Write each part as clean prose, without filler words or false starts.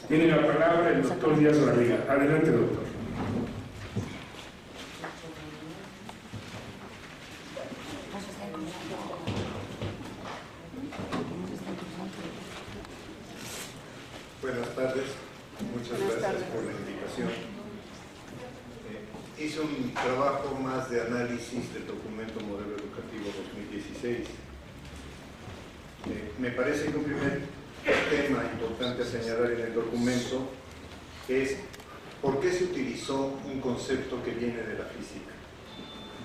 Tiene la palabra el doctor Díaz Barriga. Adelante, doctor. Buenas tardes, muchas gracias por la invitación. Hice un trabajo más de análisis del documento Modelo Educativo 2016. Me parece que un primer tema importante a señalar en el documento es por qué se utilizó un concepto que viene de la física.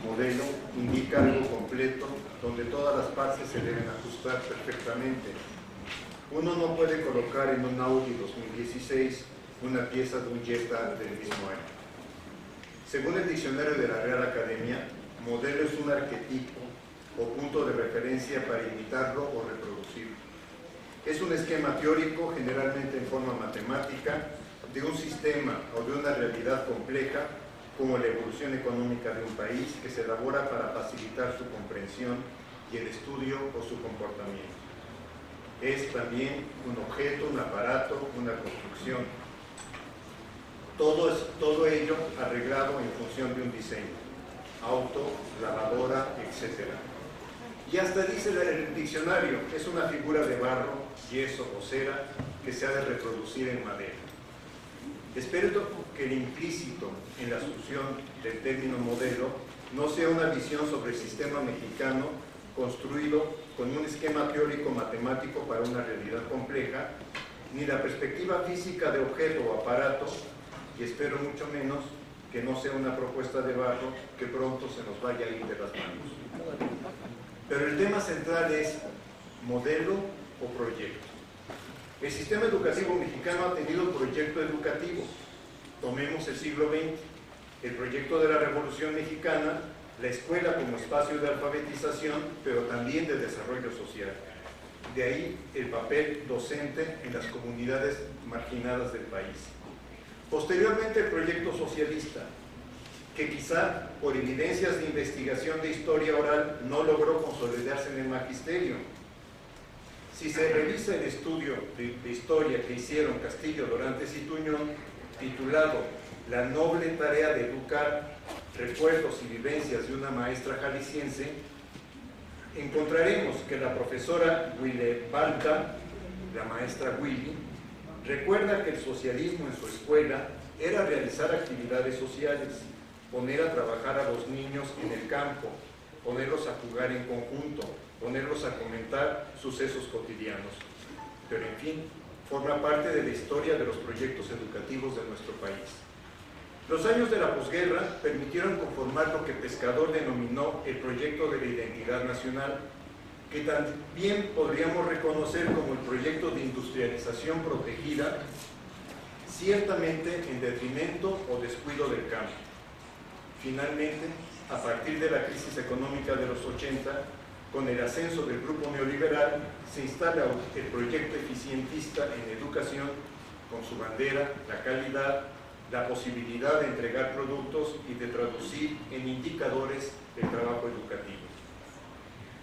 Modelo indica algo completo donde todas las partes se deben ajustar perfectamente. Uno no puede colocar en un Audi 2016 una pieza de un Jetta del mismo año. Según el diccionario de la Real Academia, modelo es un arquetipo o punto de referencia para imitarlo o reproducirlo. Es un esquema teórico, generalmente en forma matemática, de un sistema o de una realidad compleja, como la evolución económica de un país, que se elabora para facilitar su comprensión y el estudio o su comportamiento. Es también un objeto, un aparato, una construcción. Todo ello arreglado en función de un diseño. Auto, lavadora, etc. Y hasta dice el diccionario, es una figura de barro, yeso o cera que se ha de reproducir en madera. Espero que el implícito en la asunción del término modelo no sea una visión sobre el sistema mexicano construido con un esquema teórico matemático para una realidad compleja, ni la perspectiva física de objeto o aparato, y espero mucho menos que no sea una propuesta de barro que pronto se nos vaya a ir de las manos. Pero el tema central es modelo o proyecto. El sistema educativo mexicano ha tenido proyecto educativo. Tomemos el siglo XX, el proyecto de la Revolución Mexicana, la escuela como espacio de alfabetización, pero también de desarrollo social. De ahí el papel docente en las comunidades marginadas del país. Posteriormente el proyecto socialista, que quizá por evidencias de investigación de historia oral no logró consolidarse en el magisterio. Si se revisa el estudio de historia que hicieron Castillo, Dorantes y Tuñón, titulado La noble tarea de educar, recuerdos y vivencias de una maestra jalisciense, encontraremos que la profesora Balta, la maestra Willy, recuerda que el socialismo en su escuela era realizar actividades sociales, poner a trabajar a los niños en el campo, ponerlos a jugar en conjunto, ponerlos a comentar sucesos cotidianos. Pero en fin, forma parte de la historia de los proyectos educativos de nuestro país. Los años de la posguerra permitieron conformar lo que Pescador denominó el proyecto de la identidad nacional, que también podríamos reconocer como el proyecto de industrialización protegida, ciertamente en detrimento o descuido del campo. Finalmente, a partir de la crisis económica de los 80, con el ascenso del grupo neoliberal, se instala el proyecto eficientista en educación, con su bandera, la calidad, la posibilidad de entregar productos y de traducir en indicadores el trabajo educativo.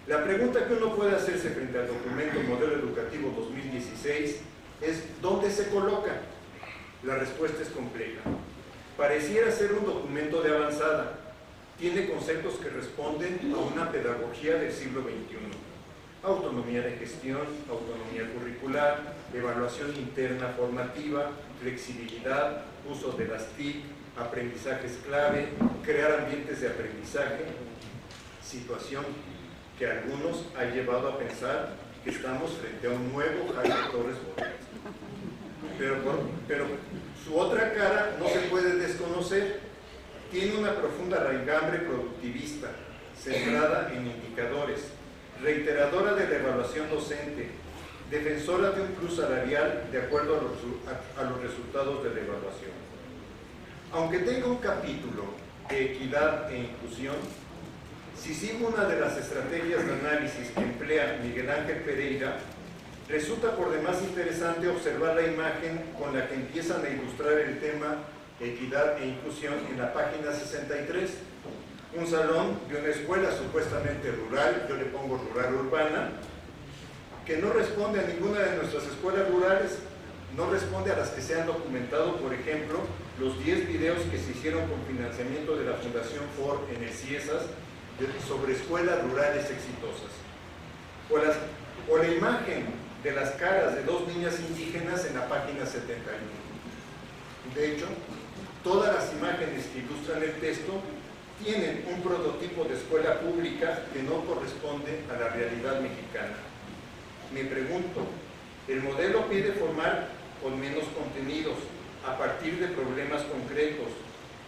La pregunta que uno puede hacerse frente al documento Modelo Educativo 2016 es ¿dónde se coloca? La respuesta es compleja. Pareciera ser un documento de avanzada. Tiene conceptos que responden a una pedagogía del siglo XXI. Autonomía de gestión, autonomía curricular, evaluación interna formativa, flexibilidad, uso de las TIC, aprendizajes clave, crear ambientes de aprendizaje, situación que a algunos ha llevado a pensar que estamos frente a un nuevo Jaime Torres Bodet. Pero su otra cara no se puede desconocer. Tiene una profunda raigambre productivista, centrada en indicadores, reiteradora de la evaluación docente, defensora de un plus salarial de acuerdo a los resultados de la evaluación. Aunque tenga un capítulo de equidad e inclusión, si sigo una de las estrategias de análisis que emplea Miguel Ángel Pereira, resulta por demás interesante observar la imagen con la que empiezan a ilustrar el tema equidad e inclusión en la página 63. Un salón de una escuela supuestamente rural, yo le pongo rural urbana, que no responde a ninguna de nuestras escuelas rurales, no responde a las que se han documentado, por ejemplo, los 10 videos que se hicieron con financiamiento de la Fundación Ford en el CIESAS sobre escuelas rurales exitosas. O la imagen de las caras de 2 niñas indígenas en la página 71. De hecho, todas las imágenes que ilustran el texto tienen un prototipo de escuela pública que no corresponde a la realidad mexicana. Me pregunto, ¿el modelo pide formar con menos contenidos, a partir de problemas concretos?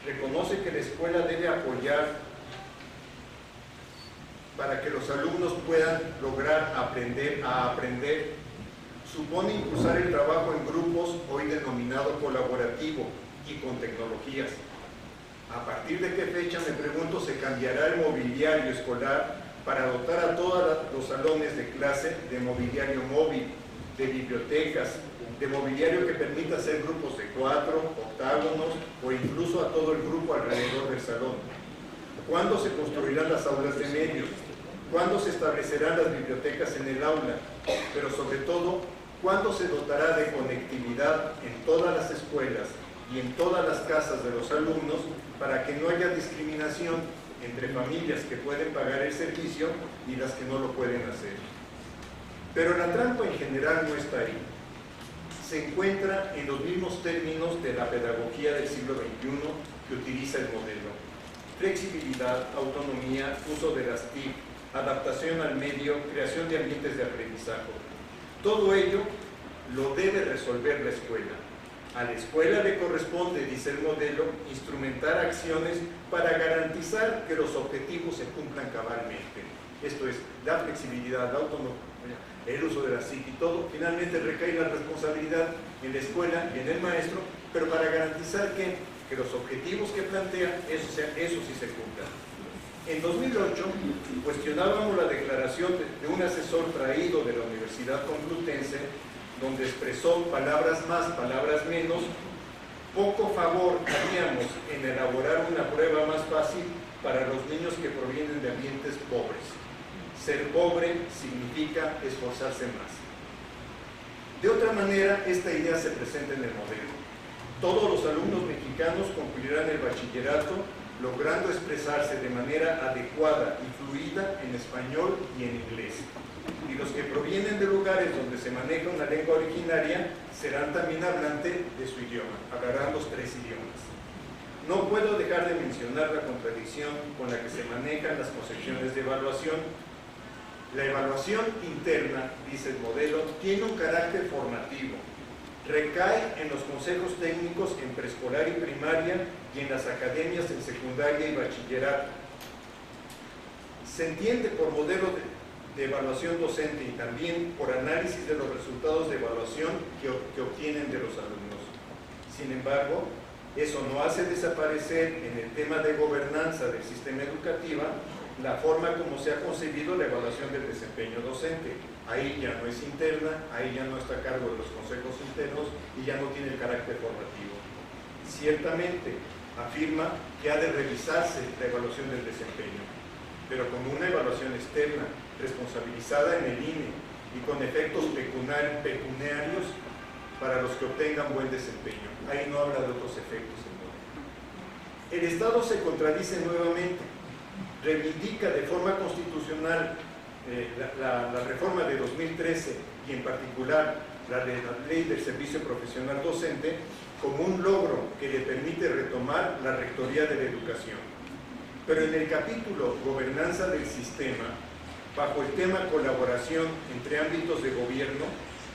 ¿Reconoce que la escuela debe apoyar para que los alumnos puedan lograr aprender a aprender? ¿Supone impulsar el trabajo en grupos, hoy denominado colaborativo, y con tecnologías? ¿A partir de qué fecha, me pregunto, se cambiará el mobiliario escolar para dotar a todos los salones de clase de mobiliario móvil, de bibliotecas, de mobiliario que permita hacer grupos de 4, octágonos o incluso a todo el grupo alrededor del salón? ¿Cuándo se construirán las aulas de medios? ¿Cuándo se establecerán las bibliotecas en el aula? Pero sobre todo, ¿cuándo se dotará de conectividad en todas las escuelas y en todas las casas de los alumnos para que no haya discriminación entre familias que pueden pagar el servicio y las que no lo pueden hacer? Pero la trampa en general no está ahí. Se encuentra en los mismos términos de la pedagogía del siglo XXI que utiliza el modelo: flexibilidad, autonomía, uso de las TIC, adaptación al medio, creación de ambientes de aprendizaje. Todo ello lo debe resolver la escuela. A la escuela le corresponde, dice el modelo, instrumentar acciones para garantizar que los objetivos se cumplan cabalmente. Esto es, la flexibilidad, la autonomía, el uso de la TIC y todo, finalmente recae la responsabilidad en la escuela y en el maestro, pero para garantizar que los objetivos que plantea, eso sí se cumplan. En 2008 cuestionábamos la declaración de un asesor traído de la Universidad Complutense, donde expresó, palabras más, palabras menos, poco favor haríamos en elaborar una prueba más fácil para los niños que provienen de ambientes pobres. Ser pobre significa esforzarse más. De otra manera, esta idea se presenta en el modelo. Todos los alumnos mexicanos concluirán el bachillerato logrando expresarse de manera adecuada y fluida en español y en inglés. Y los que provienen de lugares donde se maneja una lengua originaria serán también hablantes de su idioma, hablarán los 3 idiomas. No puedo dejar de mencionar la contradicción con la que se manejan las concepciones de evaluación. La evaluación interna, dice el modelo, tiene un carácter formativo. Recae en los consejos técnicos en preescolar y primaria y en las academias en secundaria y bachillerato. Se entiende por modelo de evaluación docente y también por análisis de los resultados de evaluación que obtienen de los alumnos. Sin embargo, eso no hace desaparecer en el tema de gobernanza del sistema educativo la forma como se ha concebido la evaluación del desempeño docente. Ahí ya no es interna, ahí ya no está a cargo de los consejos internos y ya no tiene el carácter formativo. Ciertamente afirma que ha de revisarse la evaluación del desempeño, pero como una evaluación externa, responsabilizada en el INE y con efectos pecuniarios para los que obtengan buen desempeño. Ahí no habla de otros efectos del modelo. El Estado se contradice nuevamente, reivindica de forma constitucional la reforma de 2013 y en particular la de la Ley del Servicio Profesional Docente como un logro que le permite retomar la Rectoría de la Educación. Pero en el capítulo Gobernanza del Sistema, bajo el tema Colaboración entre ámbitos de gobierno,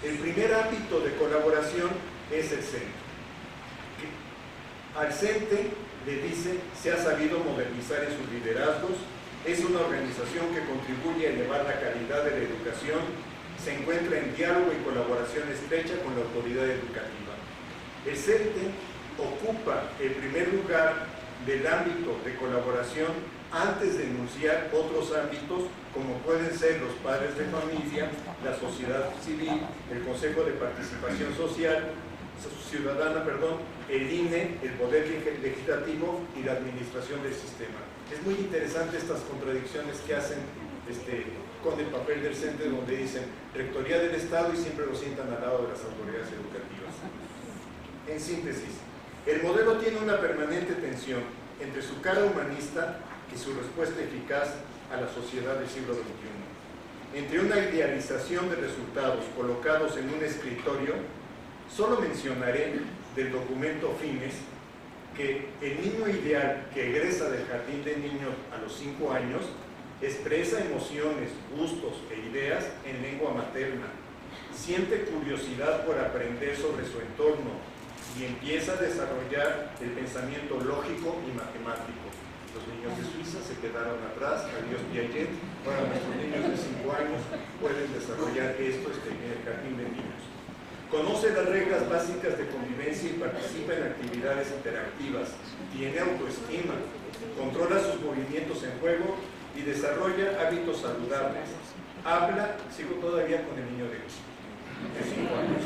el primer ámbito de colaboración es el CENTE. Al CENTE le dice, se ha sabido modernizar en sus liderazgos, es una organización que contribuye a elevar la calidad de la educación, se encuentra en diálogo y colaboración estrecha con la autoridad educativa. El CENTE ocupa el primer lugar del ámbito de colaboración antes de enunciar otros ámbitos como pueden ser los padres de familia, la sociedad civil, el Consejo de Participación Ciudadana, el INE, el Poder Legislativo y la Administración del Sistema. Es muy interesante estas contradicciones que hacen con el papel del CENTE, donde dicen Rectoría del Estado y siempre lo sientan al lado de las autoridades educativas. En síntesis, el modelo tiene una permanente tensión entre su cara humanista y su respuesta eficaz a la sociedad del siglo XXI. Entre una idealización de resultados colocados en un escritorio, solo mencionaré del documento Fines que el niño ideal que egresa del jardín de niños a los 5 años expresa emociones, gustos e ideas en lengua materna, siente curiosidad por aprender sobre su entorno y empieza a desarrollar el pensamiento lógico y matemático. Los niños de Suiza se quedaron atrás, adiós Piaget, ahora nuestros niños de 5 años pueden desarrollar esto en el jardín de niños. Conoce las reglas básicas de convivencia y participa en actividades interactivas, tiene autoestima, controla sus movimientos en juego y desarrolla hábitos saludables. Habla, sigo todavía con el niño de 5 años,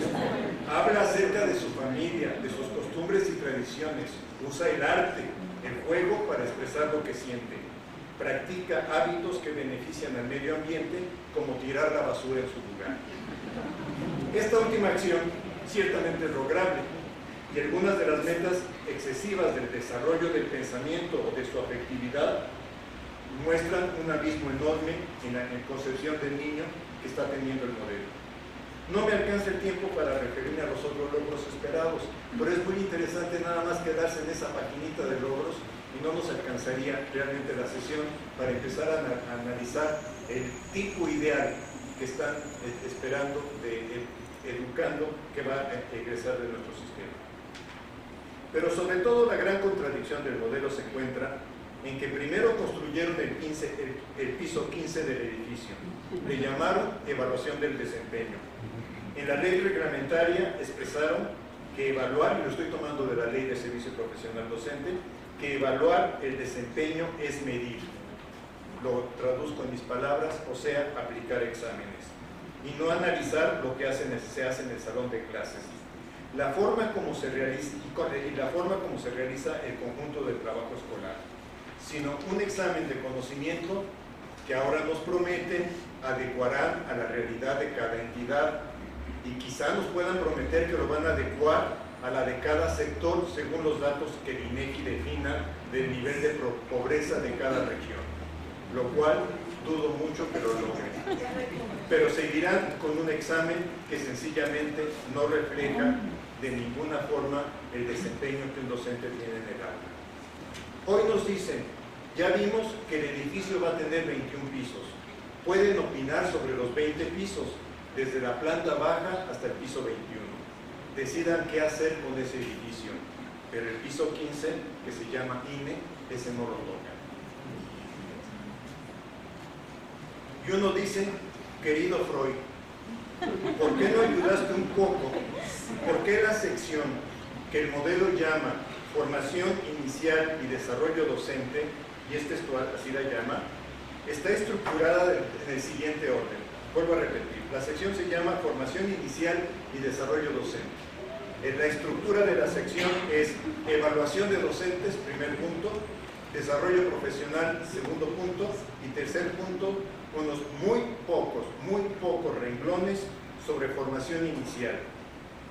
habla acerca de su familia, de sus costumbres y tradiciones, usa el arte, el juego para expresar lo que siente, practica hábitos que benefician al medio ambiente, como tirar la basura en su lugar. Esta última acción ciertamente es lograble y algunas de las metas excesivas del desarrollo del pensamiento o de su afectividad muestran un abismo enorme en la concepción del niño que está teniendo el modelo. No me alcanza el tiempo para referirme a los otros logros esperados, pero es muy interesante nada más quedarse en esa paginita de logros y no nos alcanzaría realmente la sesión para empezar a analizar el tipo ideal que están esperando educando que va a egresar de nuestro sistema. Pero sobre todo la gran contradicción del modelo se encuentra en que primero construyeron el piso 15 del edificio, le llamaron evaluación del desempeño. En la ley reglamentaria expresaron que evaluar, y lo estoy tomando de la ley de servicio profesional docente, que evaluar el desempeño es medir. Lo traduzco en mis palabras, o sea, aplicar exámenes, y no analizar lo que se hace en el salón de clases. La forma como se realiza, y la forma como se realiza el conjunto del trabajo escolar, sino un examen de conocimiento que ahora nos prometen adecuarán a la realidad de cada entidad y quizá nos puedan prometer que lo van a adecuar a la de cada sector según los datos que el INEGI defina del nivel de pobreza de cada región, lo cual dudo mucho que lo logren. Pero seguirán con un examen que sencillamente no refleja de ninguna forma el desempeño que un docente tiene en el aula. Hoy nos dicen, ya vimos que el edificio va a tener 21 pisos. Pueden opinar sobre los 20 pisos, desde la planta baja hasta el piso 21. Decidan qué hacer con ese edificio. Pero el piso 15, que se llama INE, ese no lo toca. Y uno dice, querido Freud, ¿por qué no ayudaste un poco? ¿Por qué la sección que el modelo llama formación inicial y desarrollo docente, y es textual, así la llama, está estructurada en el siguiente orden? Vuelvo a repetir, la sección se llama formación inicial y desarrollo docente. La estructura de la sección es evaluación de docentes, primer punto, desarrollo profesional, segundo punto, y tercer punto, unos muy pocos renglones sobre formación inicial,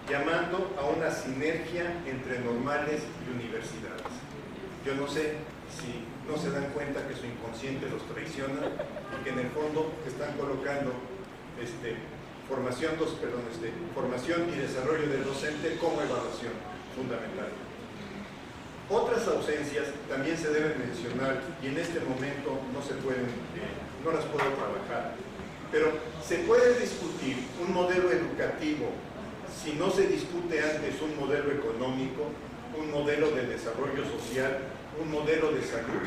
llamando a una sinergia entre normales y universidades. Yo no sé si no se dan cuenta que su inconsciente los traiciona y que en el fondo están colocando formación y desarrollo del docente como evaluación fundamental. Otras ausencias también se deben mencionar y en este momento no las puedo trabajar, pero se puede discutir un modelo educativo si no se discute antes un modelo económico, un modelo de desarrollo social, un modelo de salud.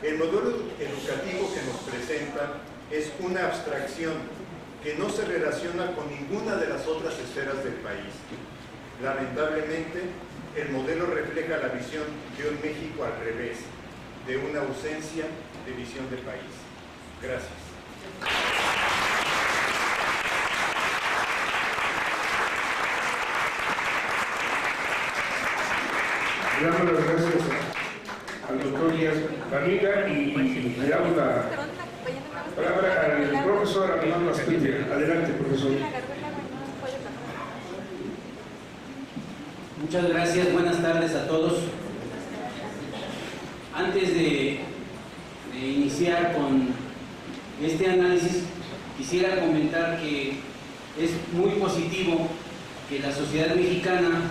El modelo educativo que nos presenta es una abstracción que no se relaciona con ninguna de las otras esferas del país. Lamentablemente, el modelo refleja la visión de un México al revés, de una ausencia de visión del país. Gracias. Le damos las gracias al doctor Díaz Barriga y le damos la Palabra al profesor Armando Aspendia. Adelante, profesor. Muchas gracias, buenas tardes a todos. Antes de iniciar con este análisis, quisiera comentar que es muy positivo que la sociedad mexicana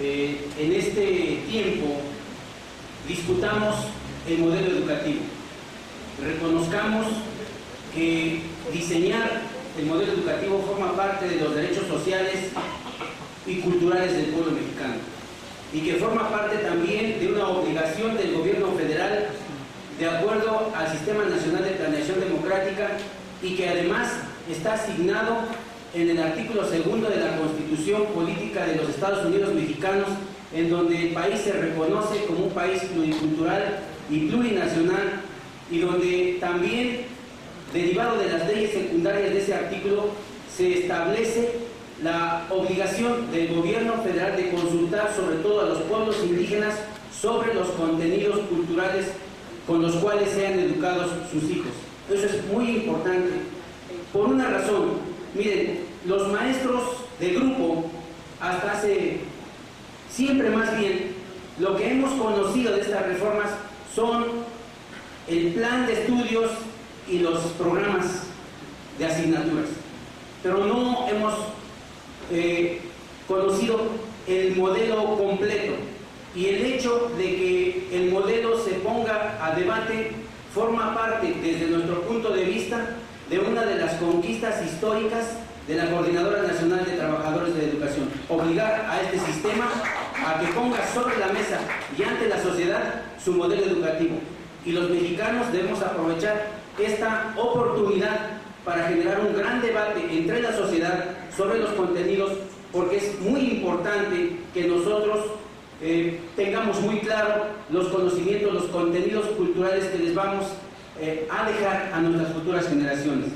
en este tiempo discutamos el modelo educativo. Reconozcamos que diseñar el modelo educativo forma parte de los derechos sociales y culturales del pueblo mexicano, y que forma parte también de una obligación del gobierno federal de acuerdo al Sistema Nacional de Planeación Democrática, y que además está asignado en el artículo 2 de la Constitución Política de los Estados Unidos Mexicanos, en donde el país se reconoce como un país pluricultural y plurinacional, y donde también, derivado de las leyes secundarias de ese artículo, se establece la obligación del gobierno federal de consultar sobre todo a los pueblos indígenas sobre los contenidos culturales con los cuales sean educados sus hijos. Eso es muy importante, por una razón. Miren, los maestros de grupo, hasta hace siempre más bien, lo que hemos conocido de estas reformas son el plan de estudios y los programas de asignaturas, pero no hemos conocido el modelo completo, y el hecho de que el modelo se ponga a debate forma parte, desde nuestro punto de vista, de una de las conquistas históricas de la Coordinadora Nacional de Trabajadores de Educación: obligar a este sistema a que ponga sobre la mesa y ante la sociedad su modelo educativo. Y los mexicanos debemos aprovechar esta oportunidad para generar un gran debate entre la sociedad sobre los contenidos, porque es muy importante que nosotros tengamos muy claro los conocimientos, los contenidos culturales que les vamos a dejar a nuestras futuras generaciones.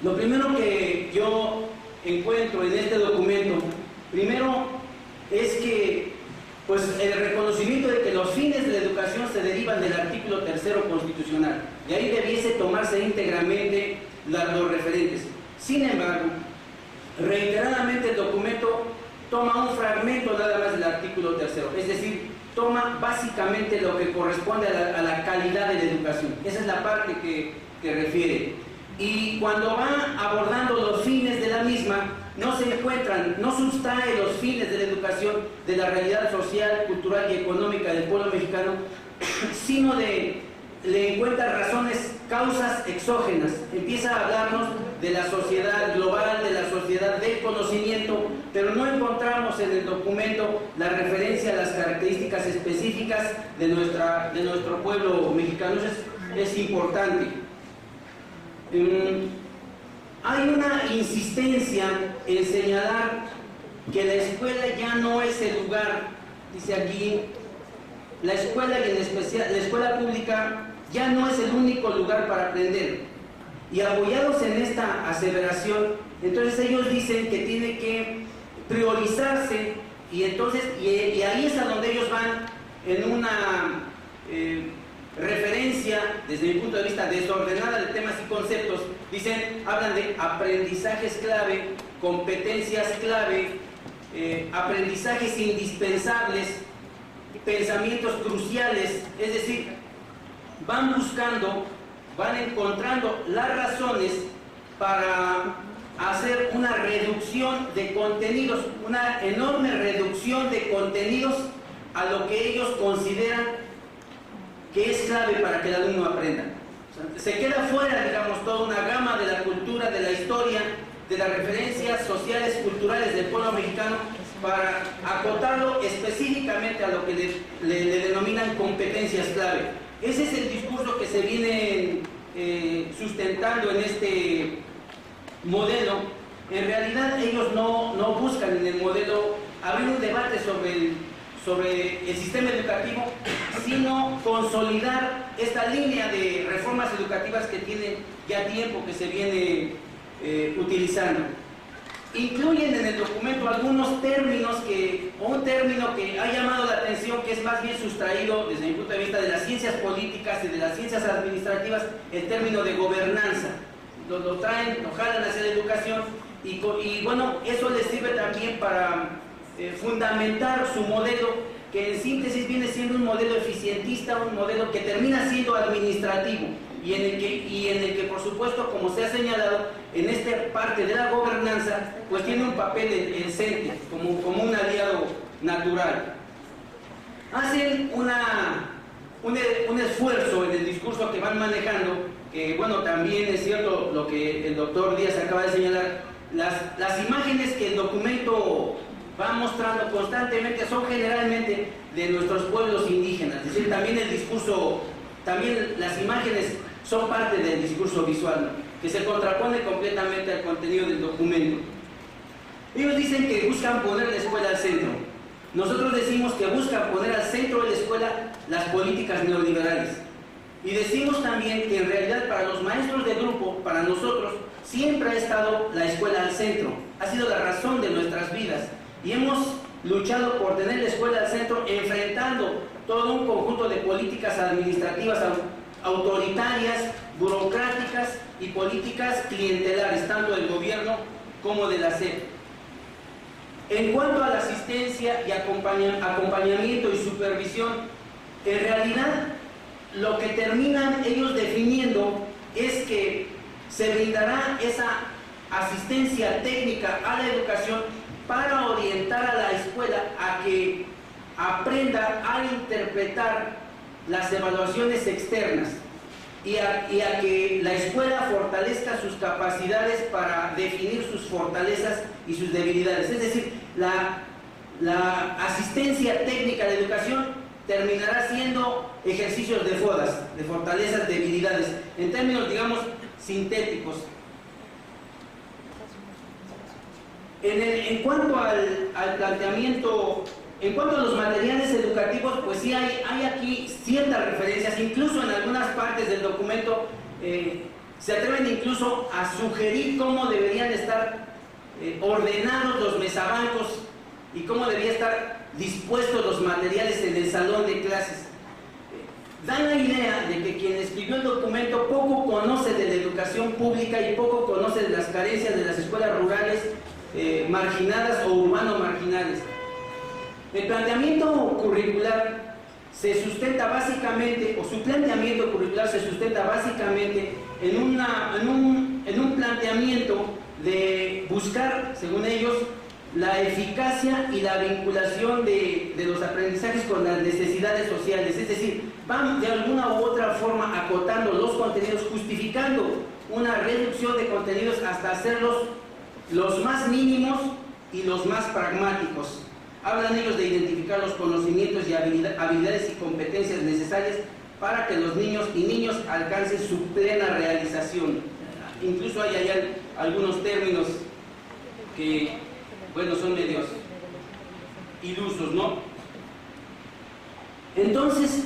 Lo primero que yo encuentro en este documento, primero, es que pues el reconocimiento de que los fines de la educación se derivan del artículo 3 constitucional, de ahí debiese tomarse íntegramente los referentes. Sin embargo, reiteradamente el documento toma un fragmento nada más del artículo 3, es decir, toma básicamente lo que corresponde a la calidad de la educación. Esa es la parte que refiere. Y cuando va abordando los fines de la misma, no se encuentran, no sustrae los fines de la educación de la realidad social, cultural y económica del pueblo mexicano, sino le encuentra razones, causas exógenas. Empieza a hablarnos de la sociedad global, de la sociedad del conocimiento, pero no encontramos en el documento la referencia a las características específicas de nuestro pueblo mexicano. Eso es importante. Hay una insistencia en señalar que la escuela ya no es el lugar, dice aquí, la escuela, y en especial la escuela pública, ya no es el único lugar para aprender. Y apoyados en esta aseveración, entonces ellos dicen que tiene que priorizarse, y entonces y ahí es a donde ellos van en una referencia, desde mi punto de vista, desordenada de temas y conceptos. Dicen, hablan de aprendizajes clave, competencias clave, aprendizajes indispensables, pensamientos cruciales. Es decir, van buscando, van encontrando las razones para hacer una reducción de contenidos, una enorme reducción de contenidos a lo que ellos consideran que es clave para que el alumno aprenda. O sea, se queda fuera, digamos, toda una gama de la cultura, de la historia, de las referencias sociales, culturales del pueblo mexicano, para acotarlo específicamente a lo que le denominan competencias clave. Ese es el discurso que se viene sustentando en este modelo. En realidad ellos no buscan en el modelo abrir un debate sobre el sistema educativo, sino consolidar esta línea de reformas educativas que tiene ya tiempo que se viene utilizando. Incluyen en el documento algunos términos un término que ha llamado la atención definición que es más bien sustraído, desde mi punto de vista, de las ciencias políticas y de las ciencias administrativas, el término de gobernanza. Lo traen, lo jalan hacia la educación y bueno, eso les sirve también para fundamentar su modelo, que en síntesis viene siendo un modelo eficientista, un modelo que termina siendo administrativo y en el que por supuesto, como se ha señalado, en esta parte de la gobernanza, pues tiene un papel el CENTE como un aliado natural. Hacen un esfuerzo en el discurso que van manejando, que bueno, también es cierto lo que el doctor Díaz acaba de señalar, las imágenes que el documento va mostrando constantemente son generalmente de nuestros pueblos indígenas, es decir, también el discurso, también las imágenes son parte del discurso visual, ¿no?, que se contrapone completamente al contenido del documento. Ellos dicen que buscan poner la escuela al centro. Nosotros decimos que buscan poner al centro de la escuela las políticas neoliberales. Y decimos también que en realidad para los maestros de grupo, para nosotros, siempre ha estado la escuela al centro. Ha sido la razón de nuestras vidas. Y hemos luchado por tener la escuela al centro, enfrentando todo un conjunto de políticas administrativas autoritarias, burocráticas y políticas clientelares, tanto del gobierno como de la SEP. En cuanto a la asistencia y acompañamiento y supervisión, en realidad lo que terminan ellos definiendo es que se brindará esa asistencia técnica a la educación para orientar a la escuela a que aprenda a interpretar las evaluaciones externas y a que la escuela fortalezca sus capacidades para definir sus fortalezas y sus debilidades. Es decir, la asistencia técnica de educación terminará siendo ejercicios de FODAS, de fortalezas, debilidades, en términos, digamos, sintéticos. En cuanto al planteamiento, en cuanto a los materiales educativos, pues sí hay aquí ciertas referencias, incluso en algunas partes del documento se atreven incluso a sugerir cómo deberían estar ordenados los mesabancos y cómo deberían estar dispuestos los materiales en el salón de clases. Dan la idea de que quien escribió el documento poco conoce de la educación pública y poco conoce de las carencias de las escuelas rurales marginadas o urbano marginales. El planteamiento curricular se sustenta básicamente, o su planteamiento curricular se sustenta básicamente en un planteamiento de buscar, según ellos, la eficacia y la vinculación de los aprendizajes con las necesidades sociales, es decir, van de alguna u otra forma acotando los contenidos, justificando una reducción de contenidos hasta hacerlos los más mínimos y los más pragmáticos. Hablan ellos de identificar los conocimientos y habilidades y competencias necesarias para que los niños y niñas alcancen su plena realización. Incluso hay algunos términos que, bueno, son medios ilusos, ¿no? Entonces,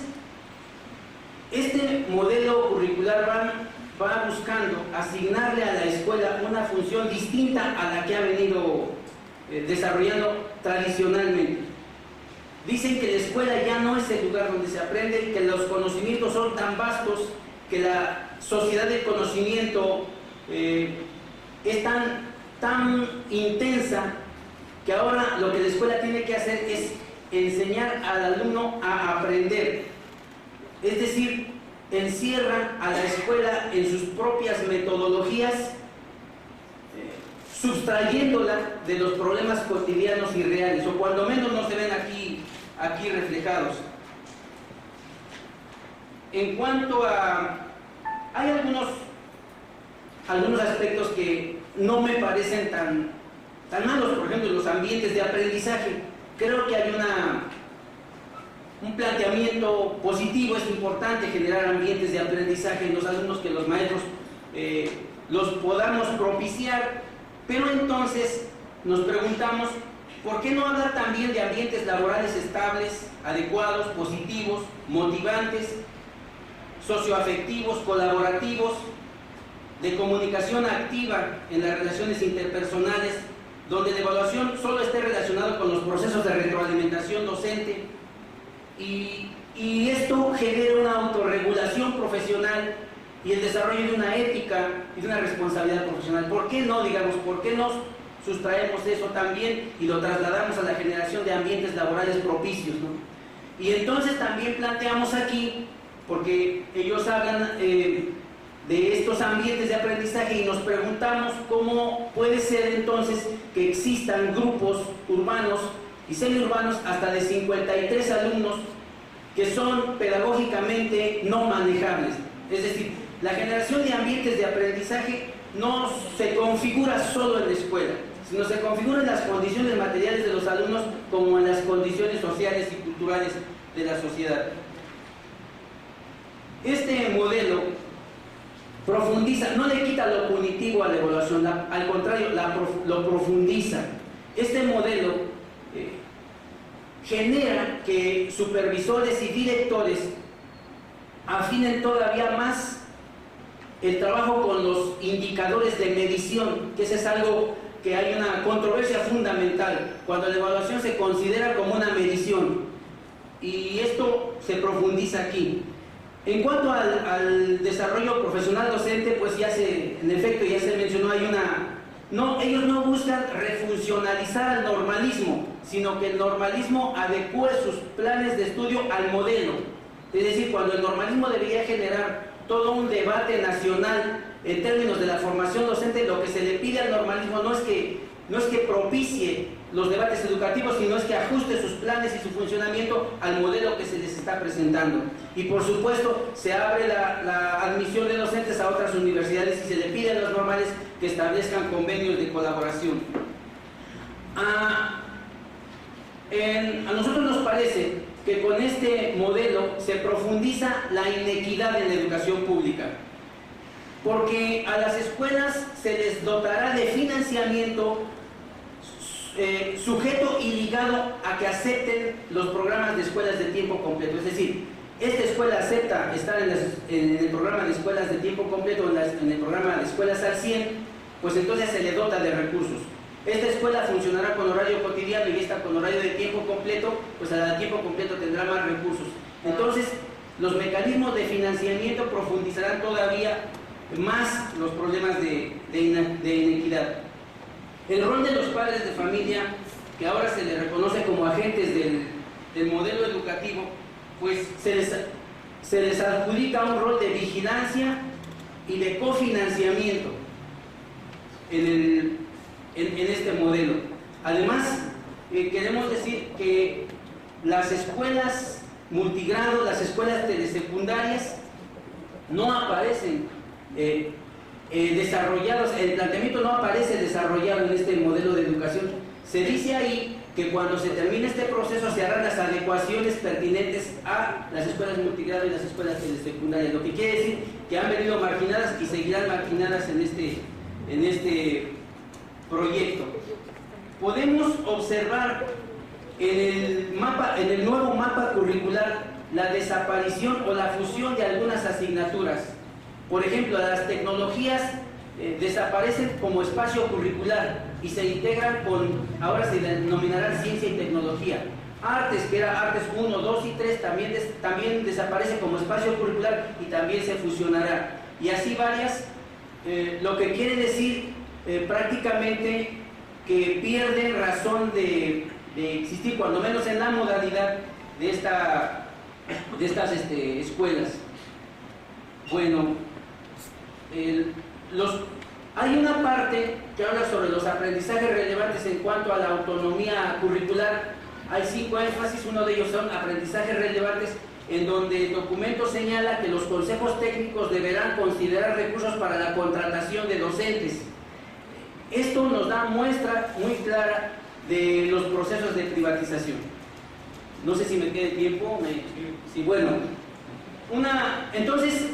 este modelo curricular va buscando asignarle a la escuela una función distinta a la que ha venido desarrollando tradicionalmente. Dicen que la escuela ya no es el lugar donde se aprende, que los conocimientos son tan vastos, que la sociedad del conocimiento es tan intensa, que ahora lo que la escuela tiene que hacer es enseñar al alumno a aprender. Es decir, encierran a la escuela en sus propias metodologías, sustrayéndola de los problemas cotidianos y reales, o cuando menos no se ven aquí reflejados. En cuanto a... hay algunos aspectos que no me parecen tan malos, por ejemplo, los ambientes de aprendizaje. Creo que hay un planteamiento positivo. Es importante generar ambientes de aprendizaje en los alumnos, que los maestros los podamos propiciar, pero entonces nos preguntamos, ¿por qué no hablar también de ambientes laborales estables, adecuados, positivos, motivantes, socioafectivos, colaborativos, de comunicación activa en las relaciones interpersonales, donde la evaluación solo esté relacionada con los procesos de retroalimentación docente, y esto genera una autorregulación profesional y el desarrollo de una ética y de una responsabilidad profesional. ¿Por qué no, digamos, por qué nos sustraemos eso también y lo trasladamos a la generación de ambientes laborales propicios, ¿no? Y entonces también planteamos aquí, porque ellos hablan de estos ambientes de aprendizaje y nos preguntamos cómo puede ser entonces que existan grupos urbanos y semiurbanos hasta de 53 alumnos que son pedagógicamente no manejables. Es decir, la generación de ambientes de aprendizaje no se configura solo en la escuela, sino se configura en las condiciones materiales de los alumnos como en las condiciones sociales y culturales de la sociedad. Este modelo profundiza, no le quita lo punitivo a la evaluación, al contrario, lo profundiza. Este modelo genera que supervisores y directores afinen todavía más el trabajo con los indicadores de medición, que ese es algo que hay una controversia fundamental, cuando la evaluación se considera como una medición, y esto se profundiza aquí. En cuanto al desarrollo profesional docente, pues en efecto ya se mencionó, ellos no buscan refuncionalizar al normalismo, sino que el normalismo adecue sus planes de estudio al modelo. Es decir, cuando el normalismo debería generar todo un debate nacional en términos de la formación docente, lo que se le pide al normalismo no es que propicie los debates educativos, sino es que ajuste sus planes y su funcionamiento al modelo que se les está presentando. Y por supuesto, se abre la admisión de docentes a otras universidades y se le pide a los normales que establezcan convenios de colaboración. A nosotros nos parece que con este modelo se profundiza la inequidad en la educación pública, porque a las escuelas se les dotará de financiamiento sujeto y ligado a que acepten los programas de escuelas de tiempo completo. Es decir, esta escuela acepta estar en el programa de escuelas de tiempo completo, en el programa de escuelas al 100, pues entonces se le dota de recursos. Esta escuela funcionará con horario cotidiano y esta con horario de tiempo completo, pues a la de tiempo completo tendrá más recursos. Entonces, los mecanismos de financiamiento profundizarán todavía más los problemas de inequidad. El rol de los padres de familia, que ahora se les reconoce como agentes del modelo educativo, pues se les adjudica un rol de vigilancia y de cofinanciamiento en este modelo. Además, queremos decir que las escuelas multigrado, las escuelas telesecundarias, no aparecen desarrollados, el planteamiento no aparece desarrollado en este modelo de educación. Se dice ahí que cuando se termine este proceso se harán las adecuaciones pertinentes a las escuelas multigrado y las escuelas telesecundarias, lo que quiere decir que han venido marginadas y seguirán marginadas en este proyecto. Podemos observar en el nuevo mapa curricular la desaparición o la fusión de algunas asignaturas. Por ejemplo, las tecnologías desaparecen como espacio curricular y se integran ahora se denominará ciencia y tecnología. Artes, que era artes 1, 2 y 3, también desaparece como espacio curricular y también se fusionará. Y así varias, lo que quiere decir prácticamente que pierden razón de existir, cuando menos en la modalidad de estas escuelas. Bueno, hay una parte que habla sobre los aprendizajes relevantes en cuanto a la autonomía curricular. Hay 5 énfasis, uno de ellos son aprendizajes relevantes, en donde el documento señala que los consejos técnicos deberán considerar recursos para la contratación de docentes. Esto nos da muestra muy clara de los procesos de privatización. No sé si me queda tiempo. Sí, bueno. Entonces,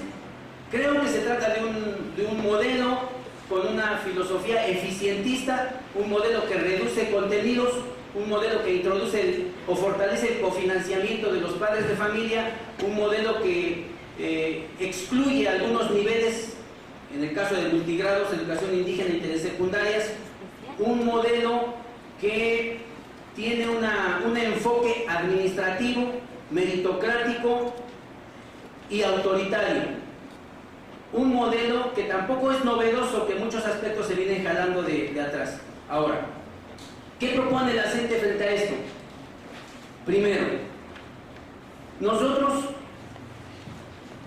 creo que se trata de un modelo con una filosofía eficientista, un modelo que reduce contenidos, un modelo que introduce o fortalece el cofinanciamiento de los padres de familia, un modelo que excluye algunos niveles, en el caso de multigrados, educación indígena y telesecundarias, un modelo que tiene un enfoque administrativo, meritocrático y autoritario. Un modelo que tampoco es novedoso, que en muchos aspectos se vienen jalando de atrás. Ahora, ¿qué propone la gente frente a esto? Primero, nosotros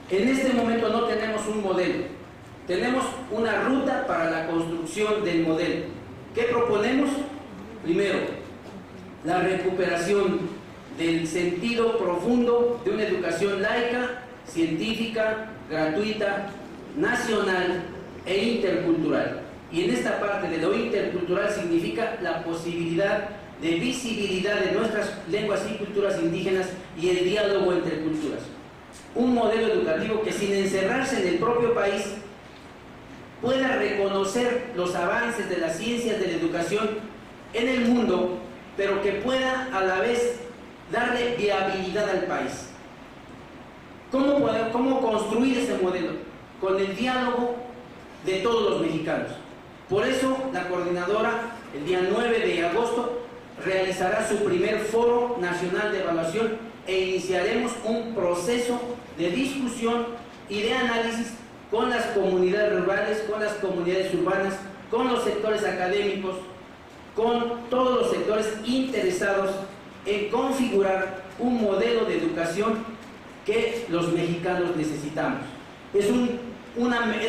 en este momento no tenemos un modelo, tenemos una ruta para la construcción del modelo. ¿Qué proponemos? Primero, la recuperación del sentido profundo de una educación laica, científica, gratuita, nacional e intercultural. Y en esta parte de lo intercultural significa la posibilidad de visibilidad de nuestras lenguas y culturas indígenas y el diálogo entre culturas. Un modelo educativo que, sin encerrarse en el propio país, pueda reconocer los avances de las ciencias de la educación en el mundo, pero que pueda a la vez darle viabilidad al país. ¿Cómo construir ese modelo? Con el diálogo de todos los mexicanos. Por eso la coordinadora el día 9 de agosto realizará su primer foro nacional de evaluación e iniciaremos un proceso de discusión y de análisis con las comunidades rurales, con las comunidades urbanas, con los sectores académicos, con todos los sectores interesados en configurar un modelo de educación que los mexicanos necesitamos. Es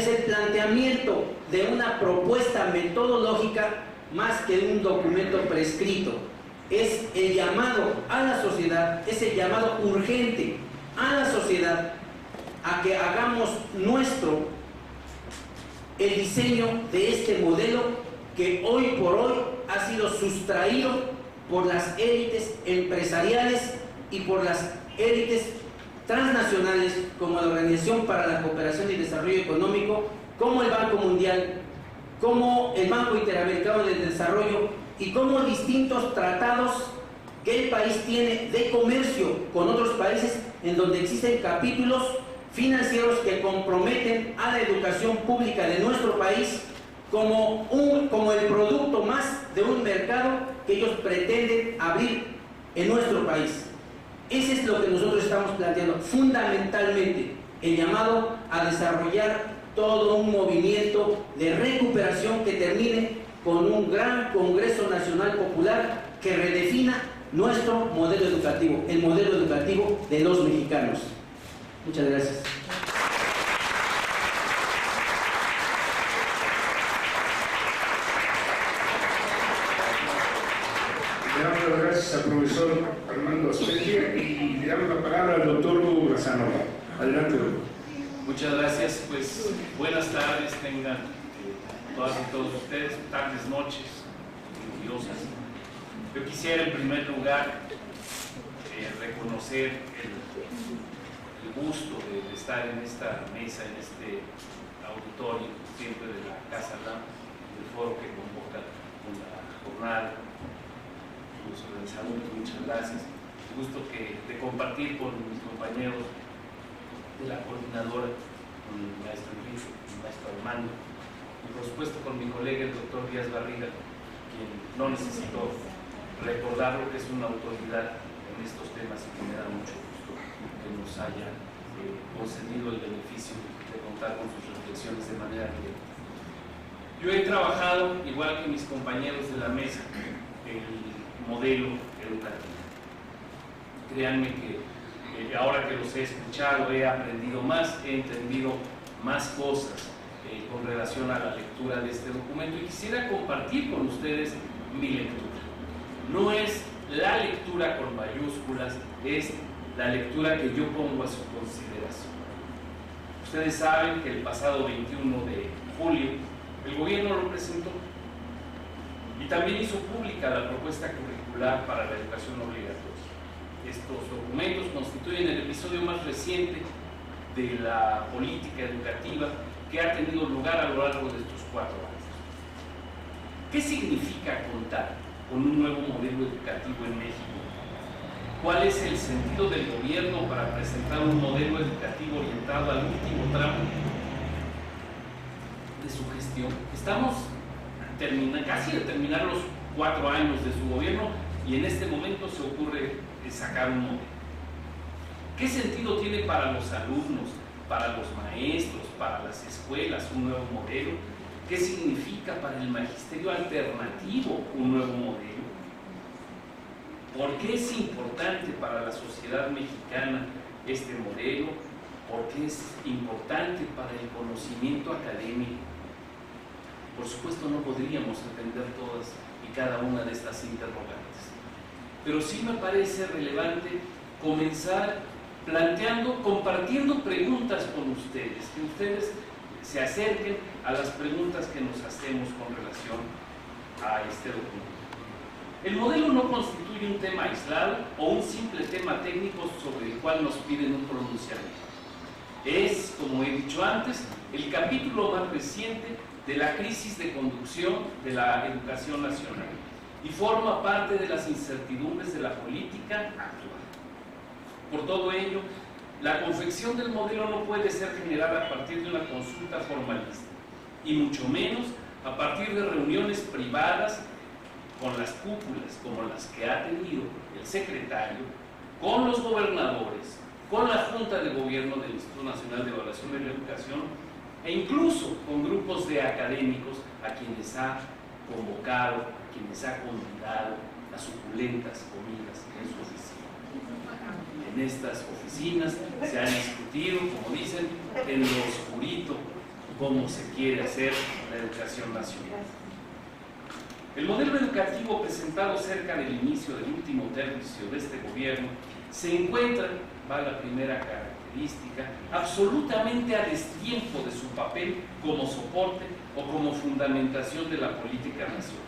el planteamiento de una propuesta metodológica más que un documento prescrito. Es el llamado a la sociedad, es el llamado urgente a la sociedad a que hagamos nuestro el diseño de este modelo que hoy por hoy ha sido sustraído por las élites empresariales y por las élites transnacionales, como la Organización para la Cooperación y Desarrollo Económico, como el Banco Mundial, como el Banco Interamericano de Desarrollo y como distintos tratados que el país tiene de comercio con otros países, en donde existen capítulos financieros que comprometen a la educación pública de nuestro país como el producto más de un mercado que ellos pretenden abrir en nuestro país. Ese es lo que nosotros estamos planteando, fundamentalmente el llamado a desarrollar todo un movimiento de recuperación que termine con un gran Congreso Nacional Popular que redefina nuestro modelo educativo, el modelo educativo de los mexicanos. Muchas gracias. Le damos las gracias al profesor Armando Aspetia y le damos la palabra al doctor Hugo Brazano. Adelante, doctor. Muchas gracias. Pues buenas tardes tengan todas y todos ustedes, tardes, noches, gloriosas. Yo quisiera en primer lugar reconocer el gusto de estar en esta mesa, en este auditorio, siempre de la Casa RAM, del foro que convoca la jornada. Los organizadores, muchas gracias. El gusto de compartir con mis compañeros de la coordinadora, con el maestro Enrique, el maestro Armando, y por supuesto con mi colega el doctor Díaz Barriga, quien no necesito recordarlo que es una autoridad en estos temas y que me da mucho gusto que nos haya concedido el beneficio de contar con sus reflexiones de manera directa. Yo he trabajado, igual que mis compañeros de la mesa, el modelo educativo. Créanme que ahora que los he escuchado he aprendido más, he entendido más cosas con relación a la lectura de este documento y quisiera compartir con ustedes mi lectura. No es la lectura con mayúsculas, es la lectura que yo pongo a su consideración. Ustedes saben que el pasado 21 de julio el gobierno lo presentó y también hizo pública la propuesta curricular para la educación obligatoria. Estos documentos constituyen el episodio más reciente de la política educativa que ha tenido lugar a lo largo de estos 4 años. ¿Qué significa contar con un nuevo modelo educativo en México? ¿Cuál es el sentido del gobierno para presentar un modelo educativo orientado al último tramo de su gestión? Estamos casi a terminar los 4 años de su gobierno y en este momento se ocurre sacar un modelo. ¿Qué sentido tiene para los alumnos, para los maestros, para las escuelas un nuevo modelo? ¿Qué significa para el magisterio alternativo un nuevo modelo? ¿Por qué es importante para la sociedad mexicana este modelo? ¿Por qué es importante para el conocimiento académico? Por supuesto no podríamos atender todas y cada una de estas interrogantes, pero sí me parece relevante comenzar compartiendo preguntas con ustedes, que ustedes se acerquen a las preguntas que nos hacemos con relación a este documento. El modelo no constituye un tema aislado o un simple tema técnico sobre el cual nos piden un pronunciamiento. Es, como he dicho antes, el capítulo más reciente de la crisis de conducción de la educación nacional y forma parte de las incertidumbres de la política actual. Por todo ello, la confección del modelo no puede ser generada a partir de una consulta formalista, y mucho menos a partir de reuniones privadas con las cúpulas, como las que ha tenido el secretario, con los gobernadores, con la Junta de Gobierno del Instituto Nacional de Evaluación de la Educación, e incluso con grupos de académicos a quienes ha convocado, a quienes ha convidado a suculentas comidas en su oficina. En estas oficinas se han discutido, como dicen, en lo oscurito, cómo se quiere hacer la educación nacional. El modelo educativo presentado cerca del inicio del último tercio de este gobierno se encuentra, va la primera característica, absolutamente a destiempo de su papel como soporte o como fundamentación de la política nacional.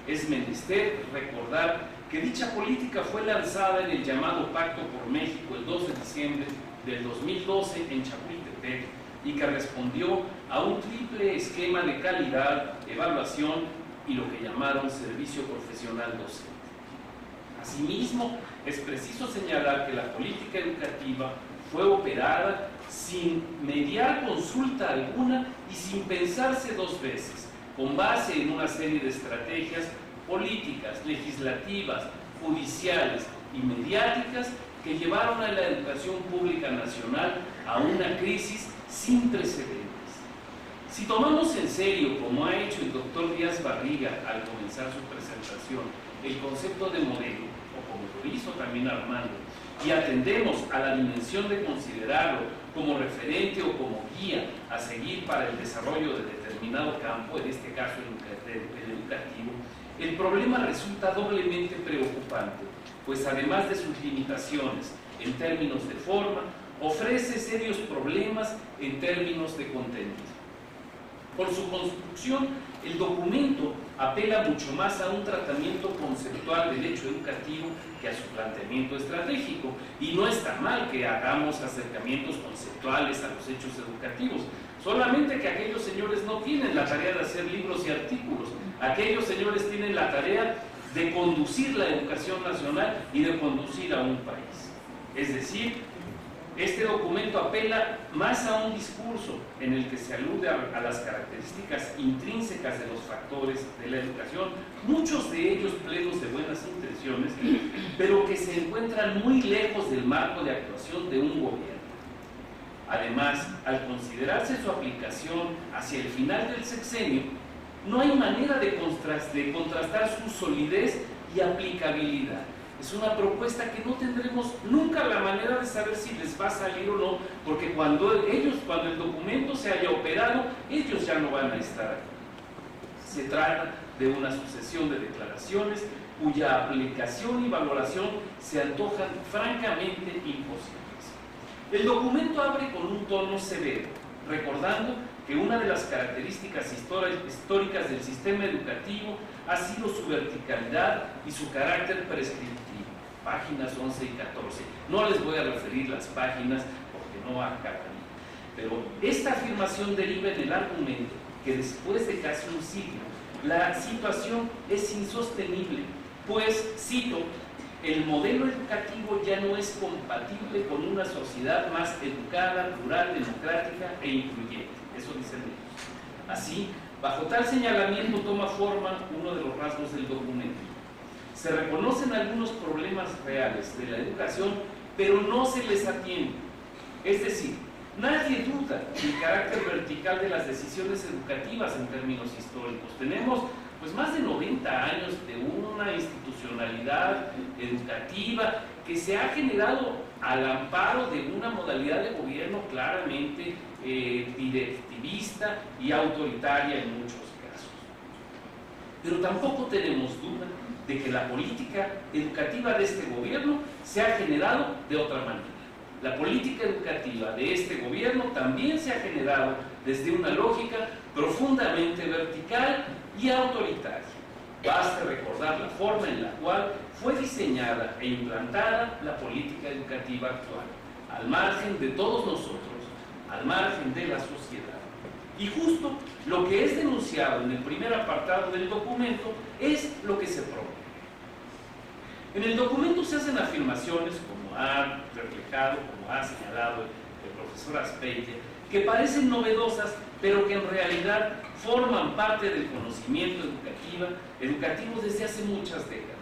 Es menester recordar que dicha política fue lanzada en el llamado Pacto por México el 2 de diciembre del 2012 en Chapultepec y que respondió a un triple esquema de calidad, evaluación y lo que llamaron servicio profesional docente. Asimismo, es preciso señalar que la política educativa fue operada sin mediar consulta alguna y sin pensarse dos veces, con base en una serie de estrategias políticas, legislativas, judiciales y mediáticas que llevaron a la educación pública nacional a una crisis sin precedentes. Si tomamos en serio, como ha hecho el doctor Díaz Barriga al comenzar su presentación, el concepto de modelo, o como lo hizo también Armando, y atendemos a la dimensión de considerarlo como referente o como guía a seguir para el desarrollo de determinado campo, en este caso el educativo, el problema resulta doblemente preocupante, pues además de sus limitaciones en términos de forma, ofrece serios problemas en términos de contenido. Por su construcción, el documento apela mucho más a un tratamiento conceptual del hecho educativo que a su planteamiento estratégico, y no está mal que hagamos acercamientos conceptuales a los hechos educativos, solamente que aquellos señores no tienen la tarea de hacer libros y artículos, aquellos señores tienen la tarea de conducir la educación nacional y de conducir a un país. Es decir, este documento apela más a un discurso en el que se alude a las características intrínsecas de los factores de la educación, muchos de ellos plenos de buenas intenciones, pero que se encuentran muy lejos del marco de actuación de un gobierno. Además, al considerarse su aplicación hacia el final del sexenio, no hay manera de contrastar su solidez y aplicabilidad. Es una propuesta que no tendremos nunca la manera de saber si les va a salir o no, porque cuando el documento se haya operado, ellos ya no van a estar aquí. Se trata de una sucesión de declaraciones cuya aplicación y valoración se antojan francamente imposibles. El documento abre con un tono severo, recordando que una de las características históricas del sistema educativo ha sido su verticalidad y su carácter prescriptivo. Páginas 11 y 14. No les voy a referir las páginas porque no acabaría. Pero esta afirmación deriva en el argumento que después de casi un siglo, la situación es insostenible, pues, cito, el modelo educativo ya no es compatible con una sociedad más educada, plural, democrática e incluyente. Eso dicen ellos. Así, bajo tal señalamiento toma forma uno de los rasgos del documento. Se reconocen algunos problemas reales de la educación pero no se les atiende. Es decir, nadie duda del carácter vertical de las decisiones educativas en términos históricos. Tenemos pues más de 90 años de una institucionalidad educativa que se ha generado al amparo de una modalidad de gobierno claramente directivista y autoritaria en muchos casos. Pero tampoco tenemos duda de que la política educativa de este gobierno se ha generado de otra manera. La política educativa de este gobierno también se ha generado desde una lógica profundamente vertical y autoritaria. Basta recordar la forma en la cual fue diseñada e implantada la política educativa actual, al margen de todos nosotros, al margen de la sociedad. Y justo lo que es denunciado en el primer apartado del documento es lo que se propone. En el documento se hacen afirmaciones, como ha reflejado, como ha señalado el profesor Azpeitia, que parecen novedosas, pero que en realidad forman parte del conocimiento educativo desde hace muchas décadas.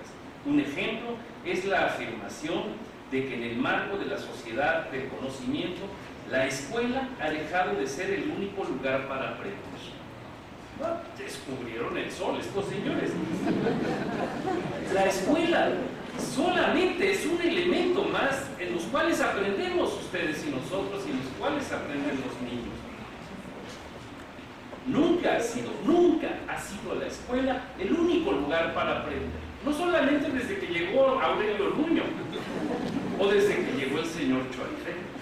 Un ejemplo es la afirmación de que en el marco de la sociedad del conocimiento, la escuela ha dejado de ser el único lugar para aprender. Descubrieron el sol estos señores. La escuela solamente es un elemento más en los cuales aprendemos ustedes y nosotros, y en los cuales aprenden los niños. Nunca ha sido la escuela el único lugar para aprender. No solamente desde que llegó Aurelio Nuño o desde que llegó el señor Choaife.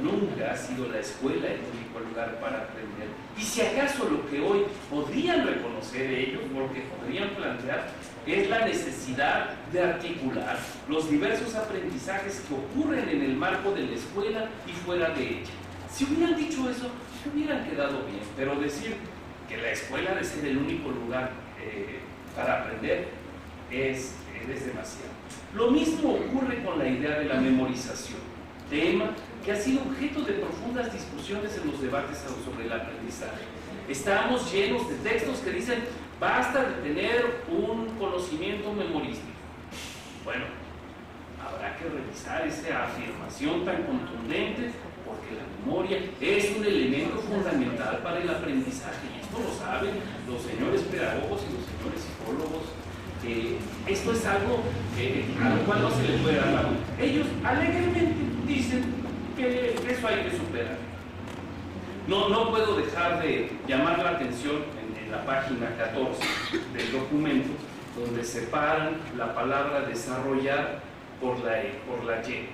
Nunca ha sido la escuela el único lugar para aprender. Y si acaso lo que hoy podrían reconocer ellos, porque podrían plantear, es la necesidad de articular los diversos aprendizajes que ocurren en el marco de la escuela y fuera de ella. Si hubieran dicho eso, se hubieran quedado bien, pero decir que la escuela debe ser el único lugar para aprender es demasiado. Lo mismo ocurre con la idea de la memorización, tema que ha sido objeto de profundas discusiones en los debates sobre el aprendizaje. Estamos llenos de textos que dicen, basta de tener un conocimiento memorístico. Bueno, habrá que revisar esa afirmación tan contundente, porque la memoria es un elemento fundamental para el aprendizaje, y esto lo saben los señores pedagogos y los señores psicólogos. Esto es algo a lo cual no se le puede dar la vuelta. Ellos alegremente dicen que eso hay que superar. No puedo dejar de llamar la atención en la página 14 del documento, donde separan la palabra desarrollar por la Y.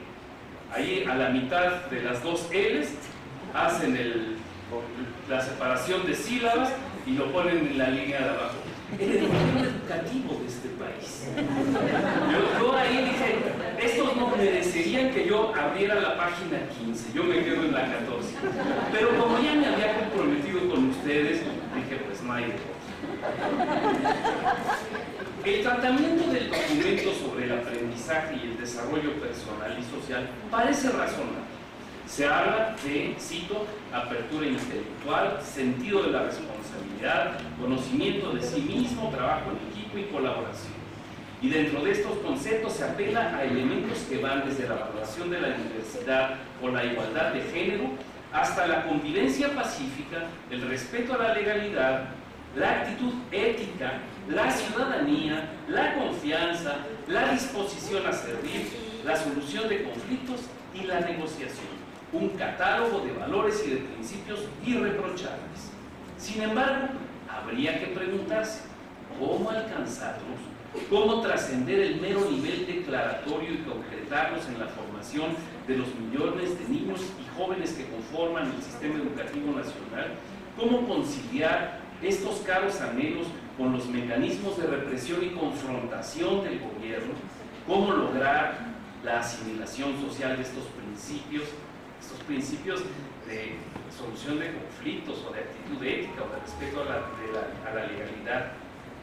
Ahí a la mitad de las dos L's hacen la separación de sílabas y lo ponen en la línea de abajo. El modelo educativo de este país. Yo ahí dije, estos no merecerían que yo abriera la página 15, yo me quedo en la 14. Pero como ya me había comprometido con ustedes, dije, pues no hay de otra. El tratamiento del documento sobre el aprendizaje y el desarrollo personal y social parece razonable. Se habla de, cito, apertura intelectual, sentido de la responsabilidad, conocimiento de sí mismo, trabajo en equipo y colaboración. Y dentro de estos conceptos se apela a elementos que van desde la valoración de la diversidad o la igualdad de género hasta la convivencia pacífica, el respeto a la legalidad, la actitud ética, la ciudadanía, la confianza, la disposición a servir, la solución de conflictos y la negociación. Un catálogo de valores y de principios irreprochables. Sin embargo, habría que preguntarse cómo alcanzarlos, cómo trascender el mero nivel declaratorio y concretarlos en la formación de los millones de niños y jóvenes que conforman el sistema educativo nacional, cómo conciliar estos caros anhelos con los mecanismos de represión y confrontación del gobierno, cómo lograr la asimilación social de estos principios de solución de conflictos o de actitud ética o de respeto a la legalidad,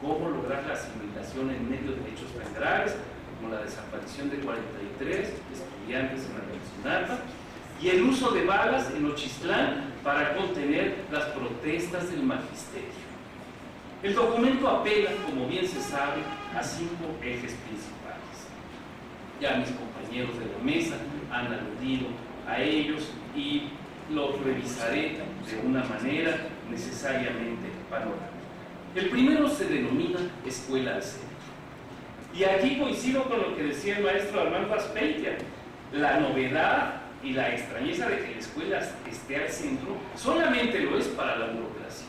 cómo lograr la asimilación en medio de hechos tan graves como la desaparición de 43 estudiantes en Ayotzinapa y el uso de balas en Nochistlán para contener las protestas del magisterio. El documento apela, como bien se sabe, a 5 ejes principales. Ya mis compañeros de la mesa han aludido a ellos y los revisaré de una manera necesariamente panorámica. El primero se denomina escuela al centro. Y aquí coincido con lo que decía el maestro Armando Azpeitia. La novedad y la extrañeza de que la escuela esté al centro solamente lo es para la burocracia.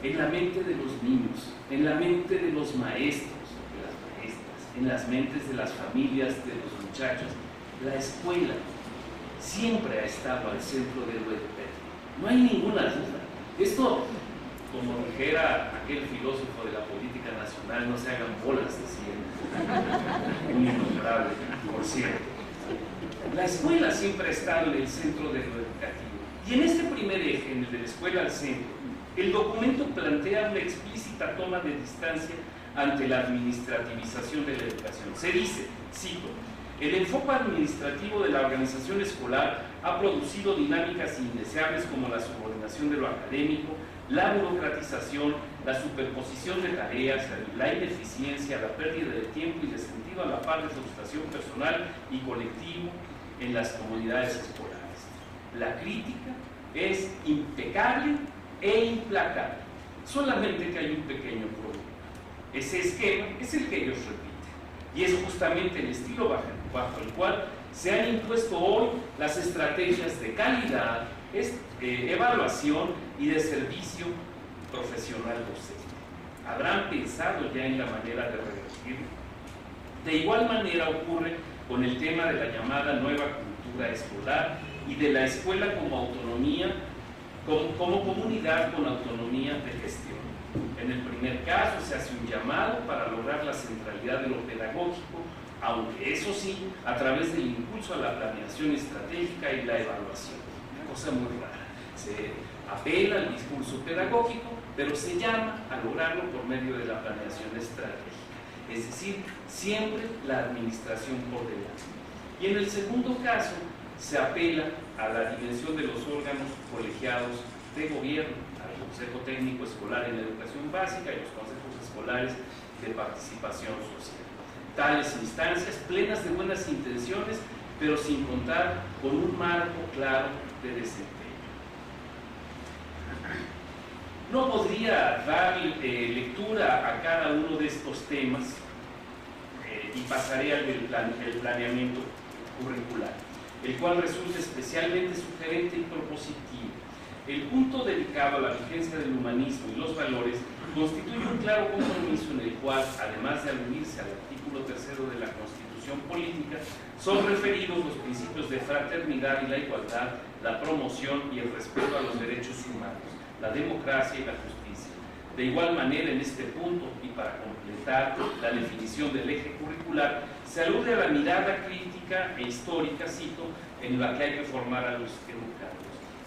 En la mente de los niños, en la mente de los maestros, de las maestras, en las mentes de las familias de los muchachos, la escuela siempre ha estado al centro del educativo. No hay ninguna duda. Esto, como dijera aquel filósofo de la política nacional, no se hagan bolas, decía un innombrable, por cierto. La escuela siempre ha estado en el centro de lo educativo. Y en este primer eje, en el de la escuela al centro, el documento plantea una explícita toma de distancia ante la administrativización de la educación. Se dice, cito, el enfoque administrativo de la organización escolar ha producido dinámicas indeseables como la subordinación de lo académico, la burocratización, la superposición de tareas, la ineficiencia, la pérdida de tiempo y de sentido a la par de frustración personal y colectivo en las comunidades escolares. La crítica es impecable e implacable, solamente que hay un pequeño problema. Ese esquema es el que ellos repiten y es justamente el estilo bajo el cual se han impuesto hoy las estrategias de calidad, evaluación y de servicio profesional docente. ¿Habrán pensado ya en la manera de revertirlo? De igual manera ocurre con el tema de la llamada nueva cultura escolar y de la escuela como autonomía, como comunidad con autonomía de gestión. En el primer caso se hace un llamado para lograr la centralidad de lo pedagógico, aunque eso sí, a través del impulso a la planeación estratégica y la evaluación. Una cosa muy rara. Se apela al discurso pedagógico, pero se llama a lograrlo por medio de la planeación estratégica. Es decir, siempre la administración por delante. Y en el segundo caso, se apela a la dimensión de los órganos colegiados de gobierno, al Consejo Técnico Escolar en Educación Básica y los consejos escolares de participación social. Tales instancias plenas de buenas intenciones, pero sin contar con un marco claro de desempeño. No podría dar lectura a cada uno de estos temas y pasaré al del planeamiento curricular, el cual resulta especialmente sugerente y propositivo. El punto dedicado a la vigencia del humanismo y los valores constituye un claro compromiso en el cual, además de aludirse al artículo 3º de la Constitución Política, son referidos los principios de fraternidad y la igualdad, la promoción y el respeto a los derechos humanos, la democracia y la justicia. De igual manera, en este punto, y para completar la definición del eje curricular, se alude a la mirada crítica e histórica, cito, en la que hay que formar a los educados.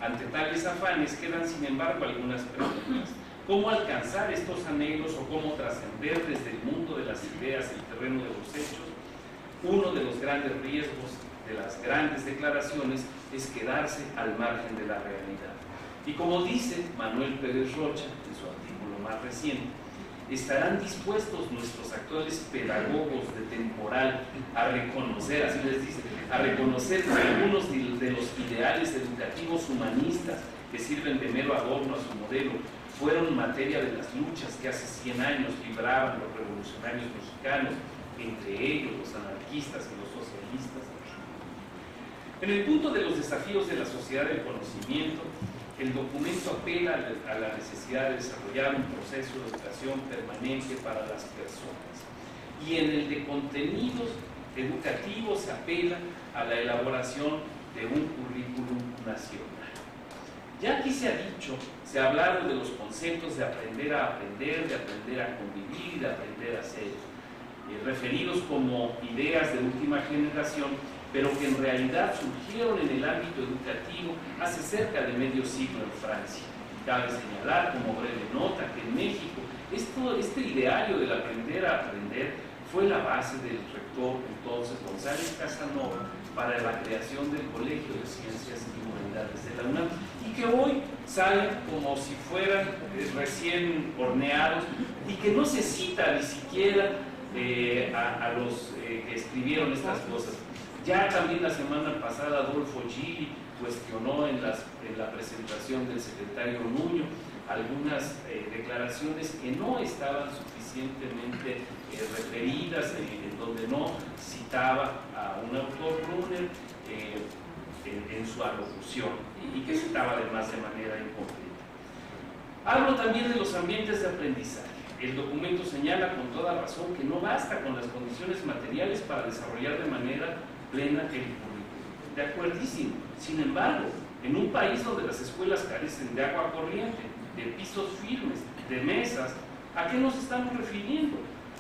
Ante tales afanes quedan, sin embargo, algunas preguntas. ¿Cómo alcanzar estos anhelos o cómo trascender desde el mundo de las ideas el terreno de los hechos? Uno de los grandes riesgos de las grandes declaraciones es quedarse al margen de la realidad. Y como dice Manuel Pérez Rocha en su artículo más reciente, ¿estarán dispuestos nuestros actuales pedagogos de temporal a reconocer, así les dice, a reconocer que algunos de los ideales educativos humanistas que sirven de mero adorno a su modelo fueron materia de las luchas que hace 100 años libraban los revolucionarios mexicanos, entre ellos los anarquistas y los socialistas? En el punto de los desafíos de la sociedad del conocimiento, el documento apela a la necesidad de desarrollar un proceso de educación permanente para las personas. Y en el de contenidos educativos se apela a la elaboración de un currículum nacional. Ya aquí se ha dicho, se ha hablado de los conceptos de aprender a aprender, de aprender a convivir, de aprender a ser, referidos como ideas de última generación, pero que en realidad surgieron en el ámbito educativo hace cerca de medio siglo en Francia. Cabe señalar como breve nota que en México este ideario del aprender a aprender fue la base del rector entonces González Casanova para la creación del Colegio de Ciencias y Humanidades de la UNAM, y que hoy salen como si fueran recién horneados y que no se cita ni siquiera a los que escribieron estas cosas. Ya también la semana pasada Adolfo Gili cuestionó en la presentación del secretario Nuño algunas declaraciones que no estaban suficientemente referidas, en donde no citaba a un autor, Brunner, en su alocución, y que citaba además de manera incompleta. Hablo también de los ambientes de aprendizaje. El documento señala con toda razón que no basta con las condiciones materiales para desarrollar de manera plena el currículum. De acuerdísimo. Sin embargo, en un país donde las escuelas carecen de agua corriente, de pisos firmes, de mesas, ¿a qué nos estamos refiriendo?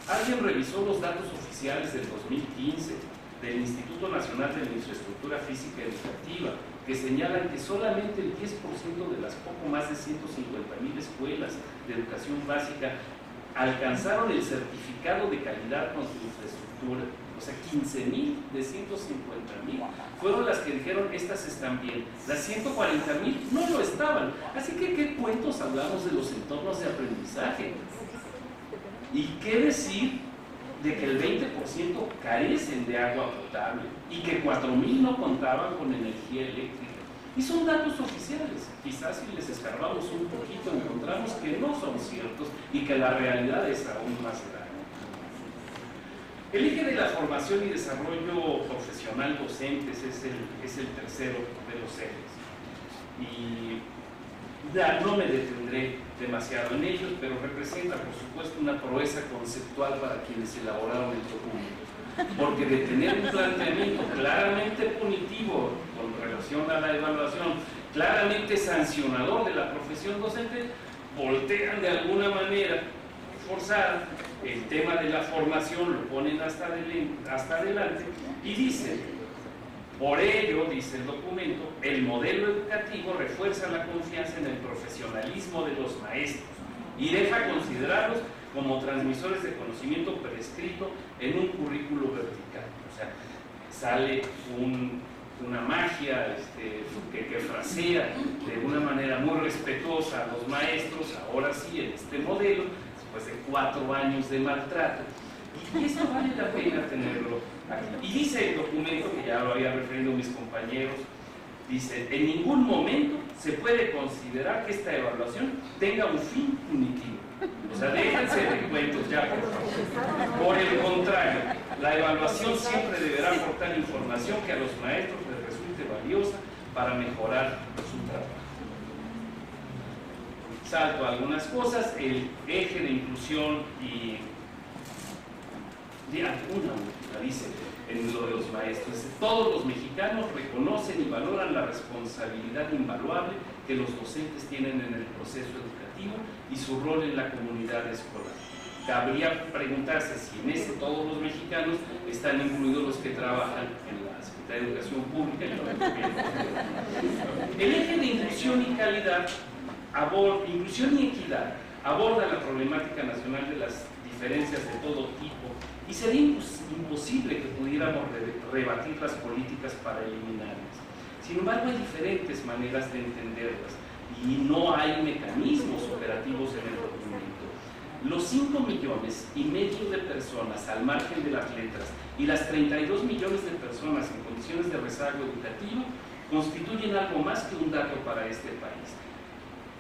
Alguien revisó los datos oficiales del 2015 del Instituto Nacional de la Infraestructura Física Educativa, que señalan que solamente el 10% de las poco más de 150,000 escuelas de educación básica alcanzaron el certificado de calidad con su infraestructura. O sea, 15,000 de 150,000 fueron las que dijeron estas están bien. Las 140,000 no lo estaban. Así que, ¿qué cuentos hablamos de los entornos de aprendizaje? ¿Y qué decir de que el 20% carecen de agua potable y que 4,000 no contaban con energía eléctrica? Y son datos oficiales. Quizás si les escarbamos un poquito encontramos que no son ciertos y que la realidad es aún más grave. El eje de la formación y desarrollo profesional docentes es el tercero de los ejes. Y ya no me detendré demasiado en ellos, pero representa, por supuesto, una proeza conceptual para quienes elaboraron el documento. Porque de tener un planteamiento claramente punitivo con relación a la evaluación, claramente sancionador de la profesión docente, voltean de alguna manera forzada el tema de la formación, lo ponen hasta adelante y dicen: por ello, dice el documento, el modelo educativo refuerza la confianza en el profesionalismo de los maestros y deja considerarlos como transmisores de conocimiento prescrito en un currículo vertical. O sea, sale una magia que frasea de una manera muy respetuosa a los maestros, ahora sí, en este modelo, después de 4 años de maltrato. Y esto vale la pena tenerlo aquí. Y dice el documento, que ya lo había referido mis compañeros, dice: en ningún momento se puede considerar que esta evaluación tenga un fin punitivo. O sea, déjense de cuentos ya, por favor. Por el contrario, la evaluación siempre deberá aportar información que a los maestros les resulte valiosa para mejorar su trabajo. Salto algunas cosas, el eje de inclusión y una dice en lo de los maestros: todos los mexicanos reconocen y valoran la responsabilidad invaluable que los docentes tienen en el proceso educativo y su rol en la comunidad escolar. Cabría preguntarse si en ese todos los mexicanos están incluidos los que trabajan en la Secretaría de Educación Pública y en el gobierno. El eje de inclusión y calidad, inclusión y equidad, aborda la problemática nacional de las diferencias de todo tipo, y sería imposible que pudiéramos rebatir las políticas para eliminarlas. Sin embargo, hay diferentes maneras de entenderlas y no hay mecanismos operativos en el documento. Los 5,5 millones de personas al margen de las letras y las 32 millones de personas en condiciones de rezago educativo constituyen algo más que un dato para este país.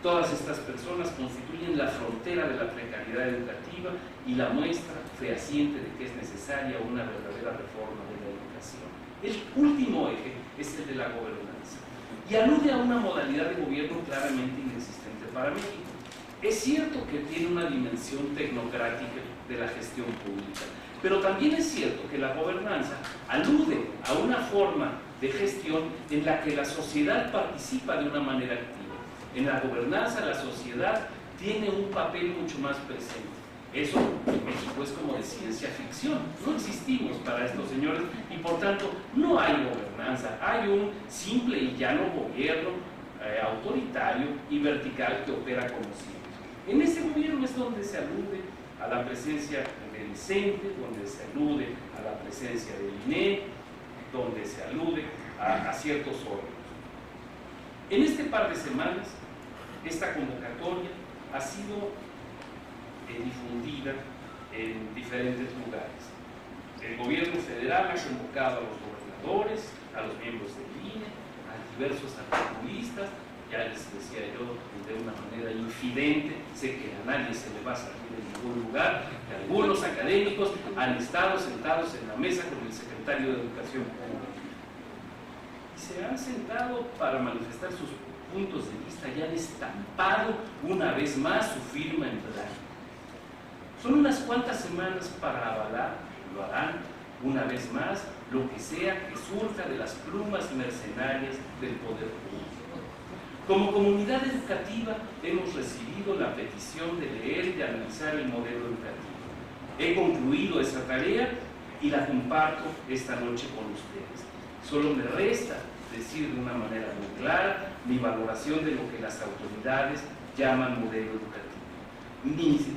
Todas estas personas constituyen la frontera de la precariedad educativa y la muestra fehaciente de que es necesaria una verdadera reforma de la educación. El último eje es el de la gobernanza y alude a una modalidad de gobierno claramente inexistente para México. Es cierto que tiene una dimensión tecnocrática de la gestión pública, pero también es cierto que la gobernanza alude a una forma de gestión en la que la sociedad participa de una manera activa. En la gobernanza la sociedad tiene un papel mucho más presente. Eso en México es como de ciencia ficción. No existimos para estos señores y por tanto no hay gobernanza. Hay un simple y llano gobierno autoritario y vertical que opera como siempre. En ese gobierno es donde se alude a la presencia del CENTE, donde se alude a la presencia del INE, donde se alude a ciertos órganos. En este par de semanas, esta convocatoria ha sido difundida en diferentes lugares. El gobierno federal ha convocado a los gobernadores, a los miembros del INE, a diversos articulistas. Ya les decía yo de una manera infidente, sé que a nadie se le va a salir en ningún lugar, que algunos académicos han estado sentados en la mesa con el secretario de Educación Pública y se han sentado para manifestar sus puntos de vista y han estampado una vez más su firma en blanco. Son unas cuantas semanas para avalar, lo harán una vez más, lo que sea que surja de las plumas mercenarias del poder público. Como comunidad educativa hemos recibido la petición de leer y de analizar el modelo educativo. He concluido esa tarea y la comparto esta noche con ustedes. Solo me resta decir de una manera muy clara mi valoración de lo que las autoridades llaman modelo educativo.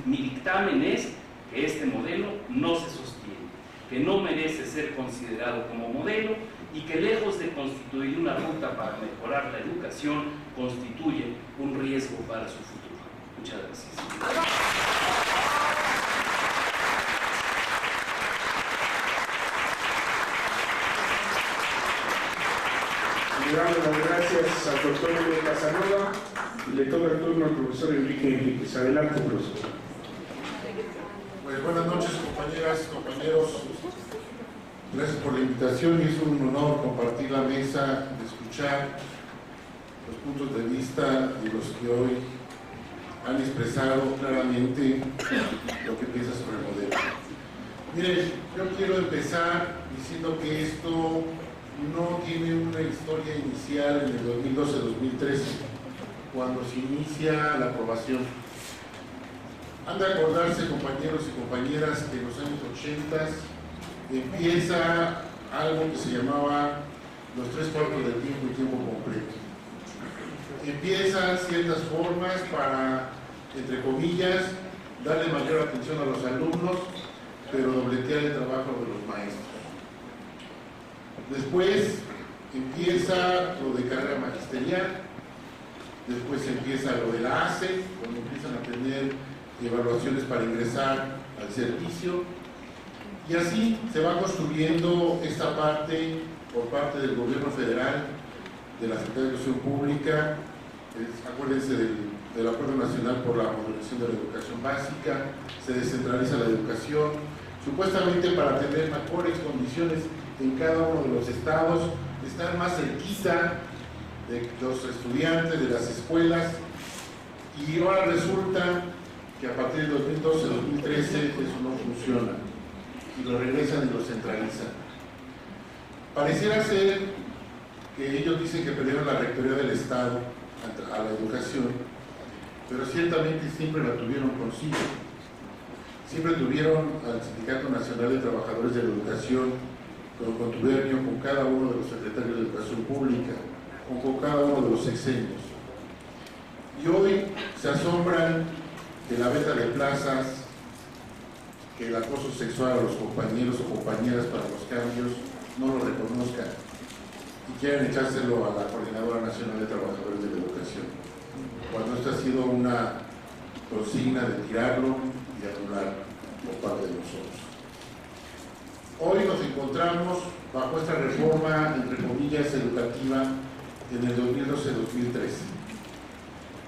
Mi dictamen es que este modelo no se sostiene, que no merece ser considerado como modelo y que lejos de constituir una ruta para mejorar la educación, constituye un riesgo para su futuro. Muchas gracias. Le damos las gracias al doctor Hugo Casanova. Le toca el turno al profesor Enrique Enríquez. Adelante, profesor. Pues buenas noches, compañeras, compañeros. Gracias por la invitación y es un honor compartir la mesa, de escuchar los puntos de vista de los que hoy han expresado claramente lo que piensan sobre el modelo. Miren, yo quiero empezar diciendo que esto no tiene una historia inicial en el 2012-2013, cuando se inicia la aprobación. Han de acordarse, compañeros y compañeras, que en los años 80 empieza algo que se llamaba los 3/4 del tiempo y tiempo completo. Empiezan ciertas formas para, entre comillas, darle mayor atención a los alumnos, pero dobletear el trabajo de los maestros. Después empieza lo de carrera magisterial, después empieza lo de la ACE, cuando empiezan a tener evaluaciones para ingresar al servicio, y así se va construyendo esta parte por parte del gobierno federal, de la Secretaría de Educación Pública. Acuérdense del Acuerdo Nacional por la Modernización de la Educación Básica, se descentraliza la educación, supuestamente para tener mejores condiciones en cada uno de los estados, estar más cerquita de los estudiantes, de las escuelas, y ahora resulta que a partir de 2012-2013 eso no funciona, y lo regresan y lo centralizan. Pareciera ser que ellos dicen que perdieron la rectoría del Estado a la educación, pero ciertamente siempre la tuvieron consigo. Siempre tuvieron al Sindicato Nacional de Trabajadores de la Educación con contubernio con cada uno de los secretarios de Educación Pública, con cada uno de los sexenios. Y hoy se asombran de la venta de plazas, que el acoso sexual a los compañeros o compañeras para los cambios no lo reconozcan y quieren echárselo a la Coordinadora Nacional de Trabajadores de la Educación, cuando esto ha sido una consigna de tirarlo y de anular por parte de nosotros. Hoy nos encontramos bajo esta reforma, entre comillas, educativa en el 2012-2013,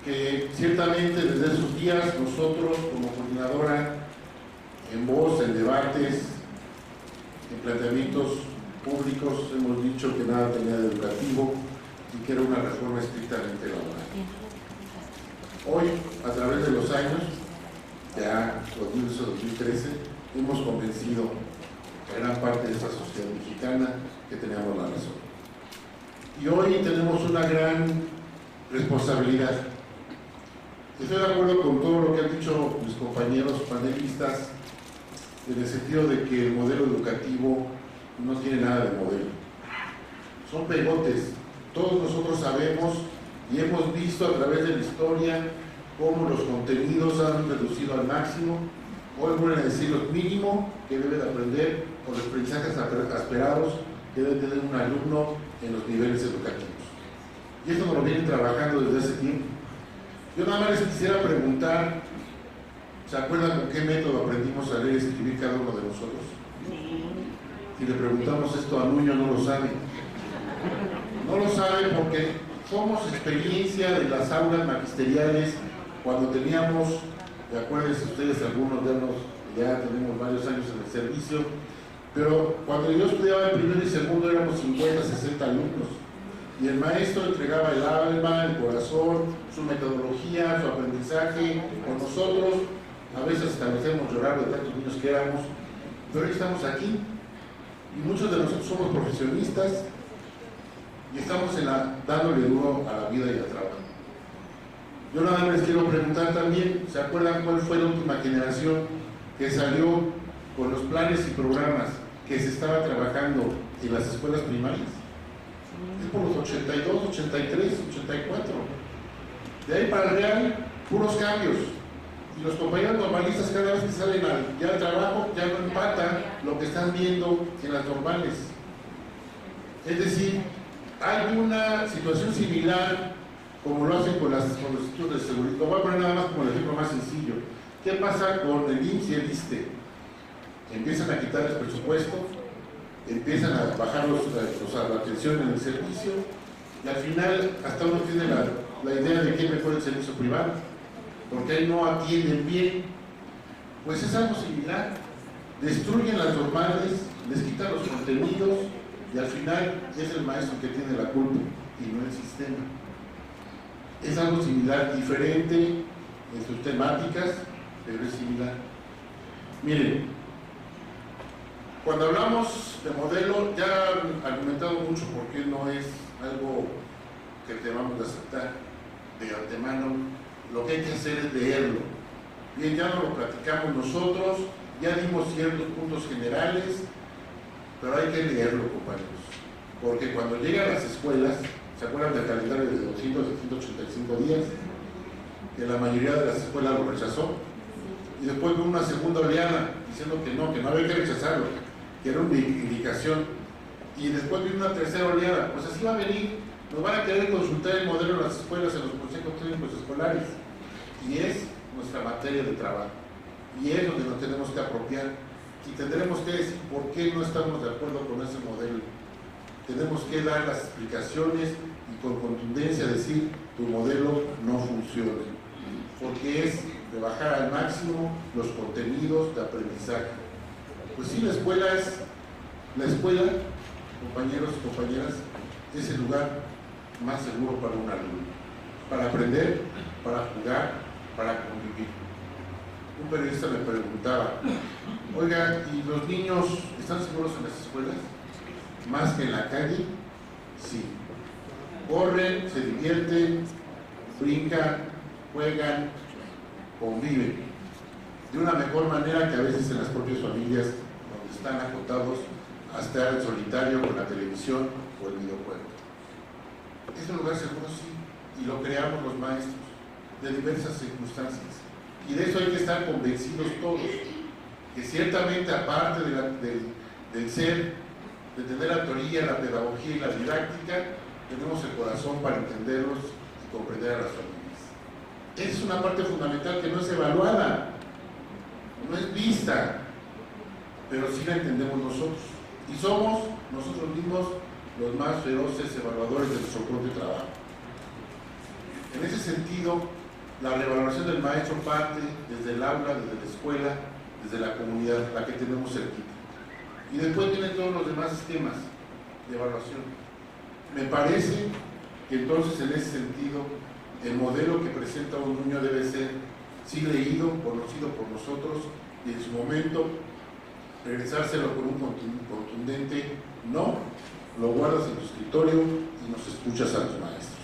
que ciertamente desde esos días nosotros como coordinadora, en voz, en debates, en planteamientos públicos, hemos dicho que nada tenía de educativo y que era una reforma estrictamente laboral. Hoy, a través de los años, ya 2012-2013, hemos convencido a gran parte de esta sociedad mexicana que teníamos la razón. Y hoy tenemos una gran responsabilidad. Estoy de acuerdo con todo lo que han dicho mis compañeros panelistas, en el sentido de que el modelo educativo no tiene nada de modelo. Son pegotes. Todos nosotros sabemos y hemos visto a través de la historia cómo los contenidos han reducido al máximo. Hoy vuelven a decir lo mínimo que debe de aprender o los aprendizajes esperados que debe tener un alumno en los niveles educativos. Y esto nos lo vienen trabajando desde hace tiempo. Yo nada más les quisiera preguntar ¿Se acuerdan con qué método aprendimos a leer y escribir cada uno de nosotros? Si le preguntamos esto a Nuño, no lo sabe. No lo sabe porque somos experiencia de las aulas magisteriales cuando teníamos, acuérdense ustedes, algunos ya tenemos varios años en el servicio, pero cuando yo estudiaba en primero y segundo éramos 50, 60 alumnos. Y el maestro entregaba el alma, el corazón, su metodología, su aprendizaje con nosotros. A veces hasta nos hacemos llorar de tantos niños que éramos, pero hoy estamos aquí y muchos de nosotros somos profesionistas y estamos dándole duro a la vida y al trabajo. Yo nada más les quiero preguntar también, ¿se acuerdan cuál fue la última generación que salió con los planes y programas que se estaba trabajando en las escuelas primarias? Es por los 82, 83, 84. De ahí para el real, puros cambios. Y los compañeros normalistas cada vez que salen al trabajo ya no empatan lo que están viendo en las normales. Es decir, hay una situación similar como lo hacen con los institutos de seguridad. Lo voy a poner nada más como el ejemplo más sencillo. ¿Qué pasa con el IMSS y el ISSSTE? Empiezan a quitar el presupuesto, empiezan a bajar la atención en el servicio y al final hasta uno tiene la idea de que es mejor el servicio privado, porque ahí no atienden bien. Pues es algo similar. Destruyen las normales, les quitan los contenidos y al final es el maestro que tiene la culpa y no el sistema. Es algo similar, diferente en sus temáticas, pero es similar. Miren, cuando hablamos de modelo, ya han argumentado mucho por qué no es algo que debamos de aceptar de antemano. Lo que hay que hacer es leerlo. Bien, ya no lo platicamos nosotros, ya dimos ciertos puntos generales, pero hay que leerlo, compañeros. Porque cuando llegan las escuelas, ¿se acuerdan del calendario de 200 a 185 días? Que la mayoría de las escuelas lo rechazó. Y después vino una segunda oleada diciendo que no había que rechazarlo, que era una indicación. Y después vino una tercera oleada. Pues así va a venir. Nos van a querer consultar el modelo en las escuelas, en los consejos técnicos escolares. Y es nuestra materia de trabajo. Y es donde nos tenemos que apropiar. Y tendremos que decir por qué no estamos de acuerdo con ese modelo. Tenemos que dar las explicaciones y con contundencia decir tu modelo no funciona, porque es de bajar al máximo los contenidos de aprendizaje. Pues sí, la escuela, compañeros y compañeras, es el lugar más seguro para un alumno, para aprender, para jugar, para convivir. Un periodista me preguntaba, oiga, ¿y los niños están seguros en las escuelas? Más que en la calle, sí. Corren, se divierten, brincan, juegan, conviven. De una mejor manera que a veces en las propias familias, donde están acotados a estar en solitario con la televisión o el videojuego. Es un lugar seguro, sí, y lo creamos los maestros, de diversas circunstancias. Y de eso hay que estar convencidos todos, que ciertamente aparte del ser, de tener la teoría, la pedagogía y la didáctica, tenemos el corazón para entenderlos y comprender a las familias. Esa es una parte fundamental que no es evaluada, no es vista, pero sí la entendemos nosotros. Y somos nosotros mismos los más feroces evaluadores de nuestro propio trabajo. En ese sentido, la revaloración del maestro parte desde el aula, desde la escuela, desde la comunidad, la que tenemos cerquita. Y después vienen todos los demás esquemas de evaluación. Me parece que entonces en ese sentido el modelo que presenta un niño debe ser sí leído, conocido por nosotros y en su momento regresárselo con un contundente no, lo guardas en tu escritorio y nos escuchas a los maestros.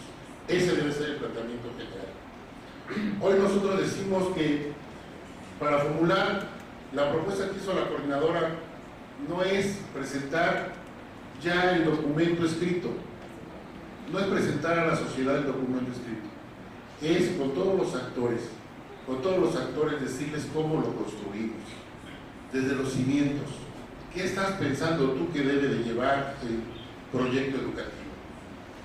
Ese debe ser el planteamiento general. Hoy nosotros decimos que para formular la propuesta que hizo la coordinadora no es presentar ya el documento escrito, no es presentar a la sociedad el documento escrito, es con todos los actores decirles cómo lo construimos, desde los cimientos. ¿Qué estás pensando tú que debe de llevar el proyecto educativo?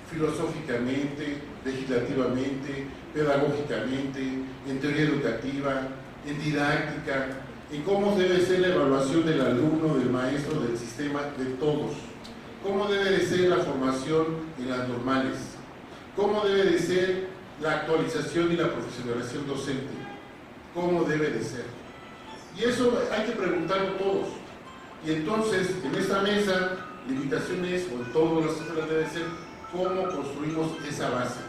Filosóficamente, legislativamente, pedagógicamente, en teoría educativa, en didáctica, en cómo debe ser la evaluación del alumno, del maestro, del sistema, de todos. Cómo debe de ser la formación en las normales. Cómo debe de ser la actualización y la profesionalización docente. Cómo debe de ser. Y eso hay que preguntarlo todos. Y entonces, en esta mesa, la invitación es, o en todas las escuelas debe ser, cómo construimos esa base.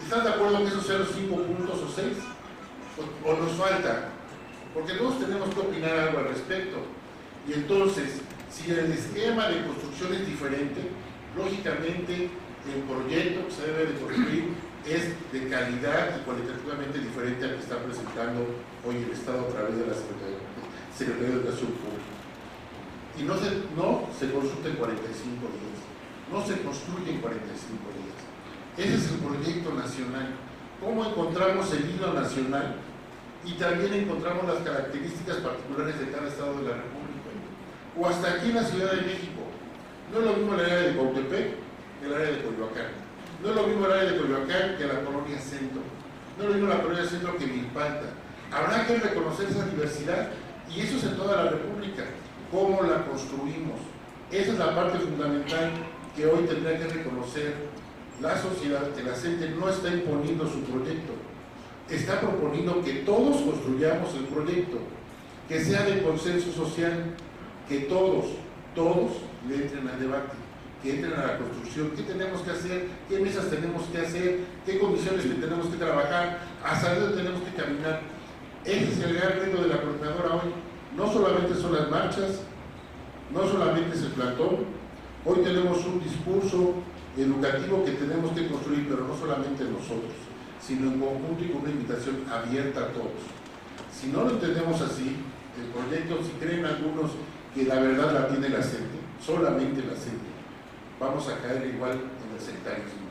¿Están de acuerdo que esos sean los 5 puntos o 6? ¿O nos falta? Porque todos tenemos que opinar algo al respecto. Y entonces, si el esquema de construcción es diferente, lógicamente el proyecto que se debe de construir es de calidad y cualitativamente diferente al que está presentando hoy el Estado a través de la Secretaría de Educación Pública. Y no se consulta en 45 días, no se construye en 45 días. Ese es el proyecto nacional. ¿Cómo encontramos el hilo nacional? Y también encontramos las características particulares de cada estado de la República. O hasta aquí en la Ciudad de México. No es lo mismo el área de Cuautepec que el área de Coyoacán. No es lo mismo el área de Coyoacán que la colonia Centro. No es lo mismo la colonia Centro que Milpalta. Habrá que reconocer esa diversidad y eso es en toda la República. ¿Cómo la construimos? Esa es la parte fundamental que hoy tendrá que reconocer la sociedad, que la gente no está imponiendo su proyecto. Está proponiendo que todos construyamos el proyecto, que sea de consenso social, que todos le entren al debate, que entren a la construcción, qué tenemos que hacer, qué mesas tenemos que hacer, qué condiciones tenemos que trabajar, hacia dónde tenemos que caminar. Ese es el gran reto de la coordinadora hoy. No solamente son las marchas, no solamente es el plantón, hoy tenemos un discurso educativo que tenemos que construir, pero no solamente nosotros, sino en conjunto y con una invitación abierta a todos. Si no lo entendemos así, el proyecto, si creen algunos que la verdad la tiene la gente, solamente la gente, vamos a caer igual en el sectarismo.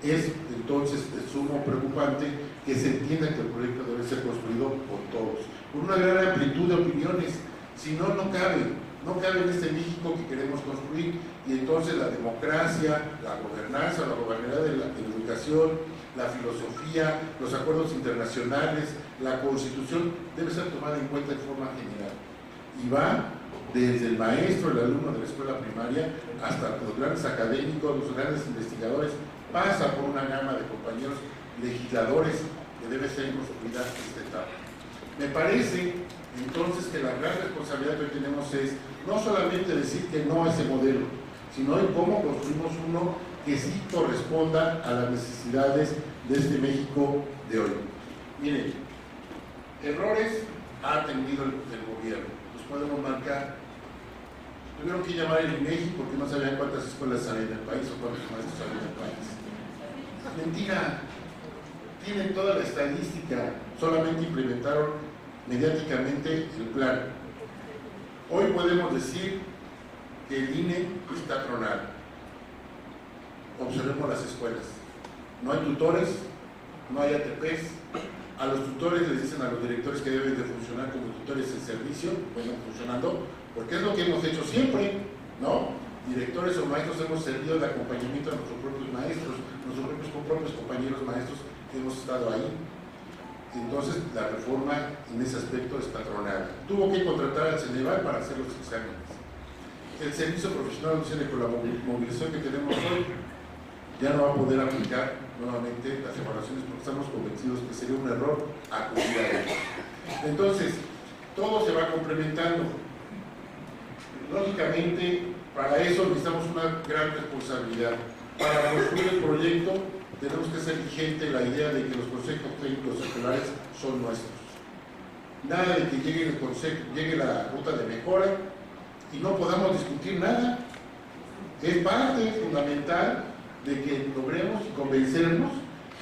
Es entonces de sumo preocupante que se entienda que el proyecto debe ser construido por todos, con una gran amplitud de opiniones. Si no, no cabe en este México que queremos construir. Y entonces la democracia, la gobernanza, la gobernabilidad de la educación, la filosofía, los acuerdos internacionales, la Constitución debe ser tomada en cuenta de forma general. Y va desde el maestro, el alumno de la escuela primaria, hasta los grandes académicos, los grandes investigadores, pasa por una gama de compañeros legisladores que debe ser construida esta etapa. Me parece entonces que la gran responsabilidad que hoy tenemos es no solamente decir que no a ese modelo, sino en cómo construimos uno que sí corresponda a las necesidades de este México de hoy. Miren, errores ha tenido el gobierno, los podemos marcar. Tuvieron que llamar el INEGI porque no sabían cuántas escuelas había en el país o cuántos maestros había en el país. Mentira, tienen toda la estadística, solamente implementaron mediáticamente el plan. Hoy podemos decir que el INE está tronado. Observemos las escuelas. No hay tutores, no hay ATPs. A los tutores les dicen a los directores que deben de funcionar como tutores en servicio, vayan funcionando, porque es lo que hemos hecho siempre, ¿no? Directores o maestros hemos servido de acompañamiento a nuestros propios maestros, nuestros propios compañeros maestros hemos estado ahí. Entonces la reforma en ese aspecto es patronal. Tuvo que contratar al Ceneval para hacer los exámenes. El servicio profesional docente con la movilización que tenemos hoy ya no va a poder aplicar nuevamente las evaluaciones porque estamos convencidos que sería un error acudir a ello. Entonces, todo se va complementando. Lógicamente, para eso necesitamos una gran responsabilidad. Para construir el proyecto tenemos que ser vigente la idea de que los consejos técnicos escolares son nuestros. Nada de que llegue la ruta de mejora y no podamos discutir nada. Es parte fundamental de que logremos y convencernos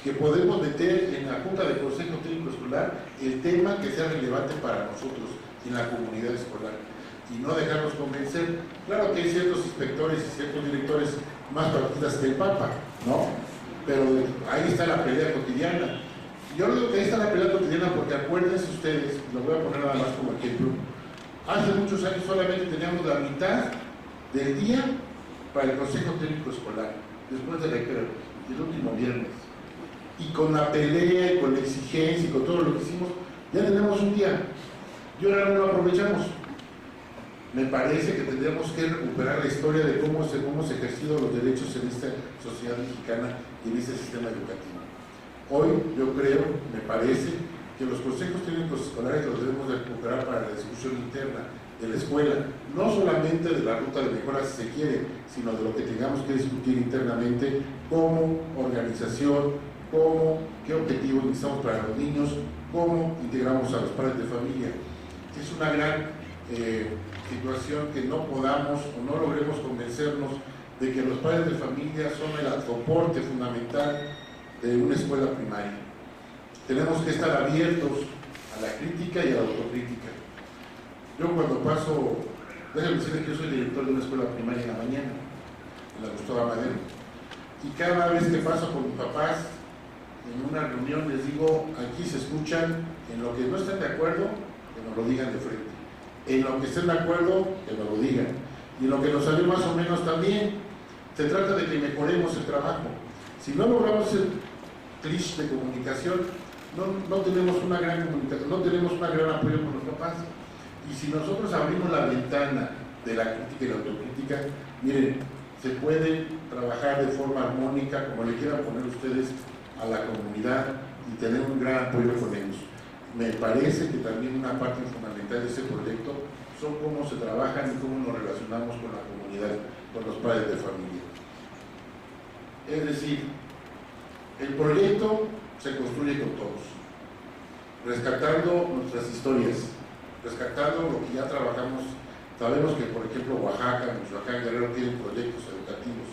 que podemos meter en la Junta de Consejo Técnico Escolar el tema que sea relevante para nosotros en la comunidad escolar y no dejarnos convencer. Claro que hay ciertos inspectores y ciertos directores más partidas que el Papa, ¿no? Pero ahí está la pelea cotidiana. Yo digo que ahí está la pelea cotidiana porque acuérdense ustedes, lo voy a poner nada más como ejemplo, hace muchos años solamente teníamos la mitad del día para el Consejo Técnico Escolar, después de recreo, el último viernes. Y con la pelea, y con la exigencia, y con todo lo que hicimos, Ya tenemos un día y ahora no lo aprovechamos. Me parece que tendríamos que recuperar la historia de cómo se han ejercido los derechos en esta sociedad mexicana y en este sistema educativo. Hoy yo creo, me parece, que los consejos técnicos escolares los debemos de recuperar para la discusión interna de la escuela, no solamente de la ruta de mejora si se quiere, sino de lo que tengamos que discutir internamente como organización, qué objetivos necesitamos para los niños, cómo integramos a los padres de familia. Es una gran situación que no podamos o no logremos convencernos de que los padres de familia son el soporte fundamental de una escuela primaria. Tenemos que estar abiertos a la crítica y a la autocrítica. Yo cuando paso, déjenme decirles que yo soy director de una escuela primaria en la mañana, en la Gustavo Amadero, y cada vez que paso con mis papás en una reunión les digo, aquí se escuchan, en lo que no estén de acuerdo, que nos lo digan de frente, en lo que estén de acuerdo, que nos lo digan, y en lo que nos salió más o menos también. Se trata de que mejoremos el trabajo. Si no logramos el cliché de comunicación, no tenemos una gran comunicación, no tenemos un gran apoyo con los papás. Y si nosotros abrimos la ventana de la crítica y la autocrítica, miren, se puede trabajar de forma armónica, como le quieran poner ustedes, a la comunidad y tener un gran apoyo con ellos. Me parece que también una parte fundamental de ese proyecto son cómo se trabajan y cómo nos relacionamos con la comunidad, con los padres de familia. Es decir, el proyecto se construye con todos, rescatando nuestras historias, rescatando lo que ya trabajamos. Sabemos que, por ejemplo, Oaxaca, Michoacán, Guerrero tienen proyectos educativos,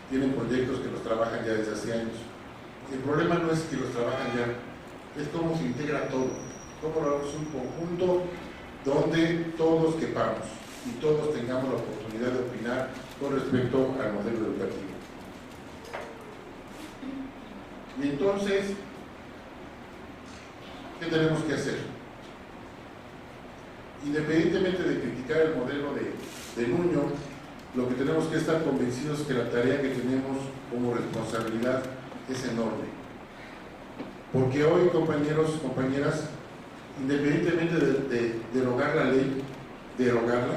tienen proyectos que los trabajan ya desde hace años. El problema no es que los trabajan ya, es cómo se integra todo, cómo logramos un conjunto donde todos quepamos y todos tengamos la oportunidad de opinar con respecto al modelo educativo. Y entonces, ¿qué tenemos que hacer? Independientemente de criticar el modelo de Nuño, lo que tenemos que estar convencidos es que la tarea que tenemos como responsabilidad es enorme. Porque hoy, compañeros, compañeras, independientemente de derogar la ley, derogarla,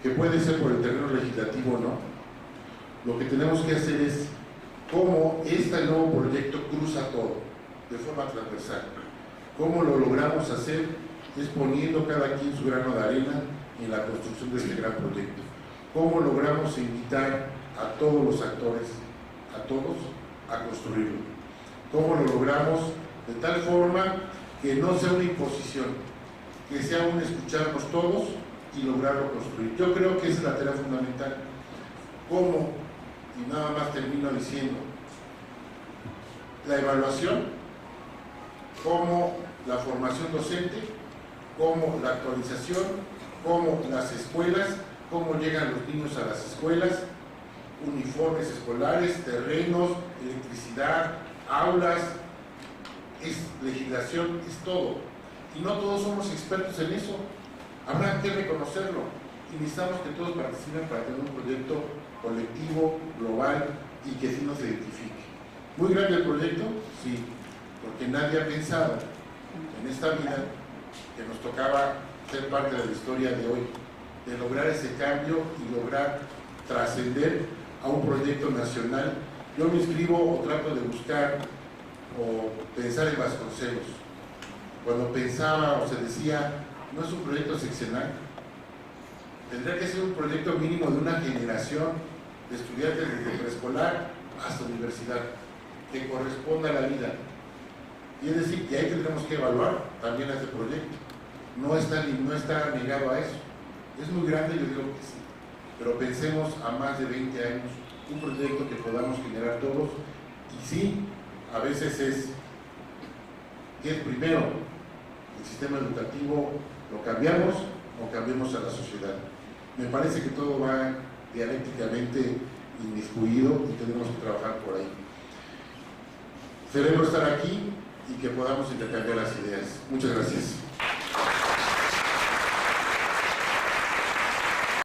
que puede ser por el terreno legislativo o no, lo que tenemos que hacer es cómo este nuevo proyecto cruza todo, de forma transversal. ¿Cómo lo logramos hacer? Es poniendo cada quien su grano de arena en la construcción de este gran proyecto. ¿Cómo logramos invitar a todos los actores, a todos, a construirlo? ¿Cómo lo logramos de tal forma que no sea una imposición, que sea un escucharnos todos y lograrlo construir? Yo creo que esa es la tarea fundamental. ¿Cómo? Y nada más termino diciendo, la evaluación, como la formación docente, como la actualización, como las escuelas, cómo llegan los niños a las escuelas, uniformes escolares, terrenos, electricidad, aulas, es legislación, es todo. Y no todos somos expertos en eso, habrá que reconocerlo y necesitamos que todos participen para tener un proyecto colectivo, global y que sí nos identifique. ¿Muy grande el proyecto? Sí, porque nadie ha pensado en esta vida que nos tocaba ser parte de la historia de hoy, de lograr ese cambio y lograr trascender a un proyecto nacional. Yo me inscribo o trato de buscar o pensar en Vasconcelos. Cuando pensaba o se decía, no es un proyecto seccional, tendría que ser un proyecto mínimo de una generación de estudiantes desde preescolar hasta universidad, que corresponda a la vida. Y es decir, que ahí tendremos que evaluar también este proyecto. No está negado a eso. Es muy grande, yo digo que sí. Pero pensemos a más de 20 años, un proyecto que podamos generar todos. Y sí, a veces es primero el sistema educativo, lo cambiamos o cambiamos a la sociedad. Me parece que todo va dialécticamente inmiscuido y tenemos que trabajar por ahí. Celebro estar aquí y que podamos intercambiar las ideas. Muchas gracias.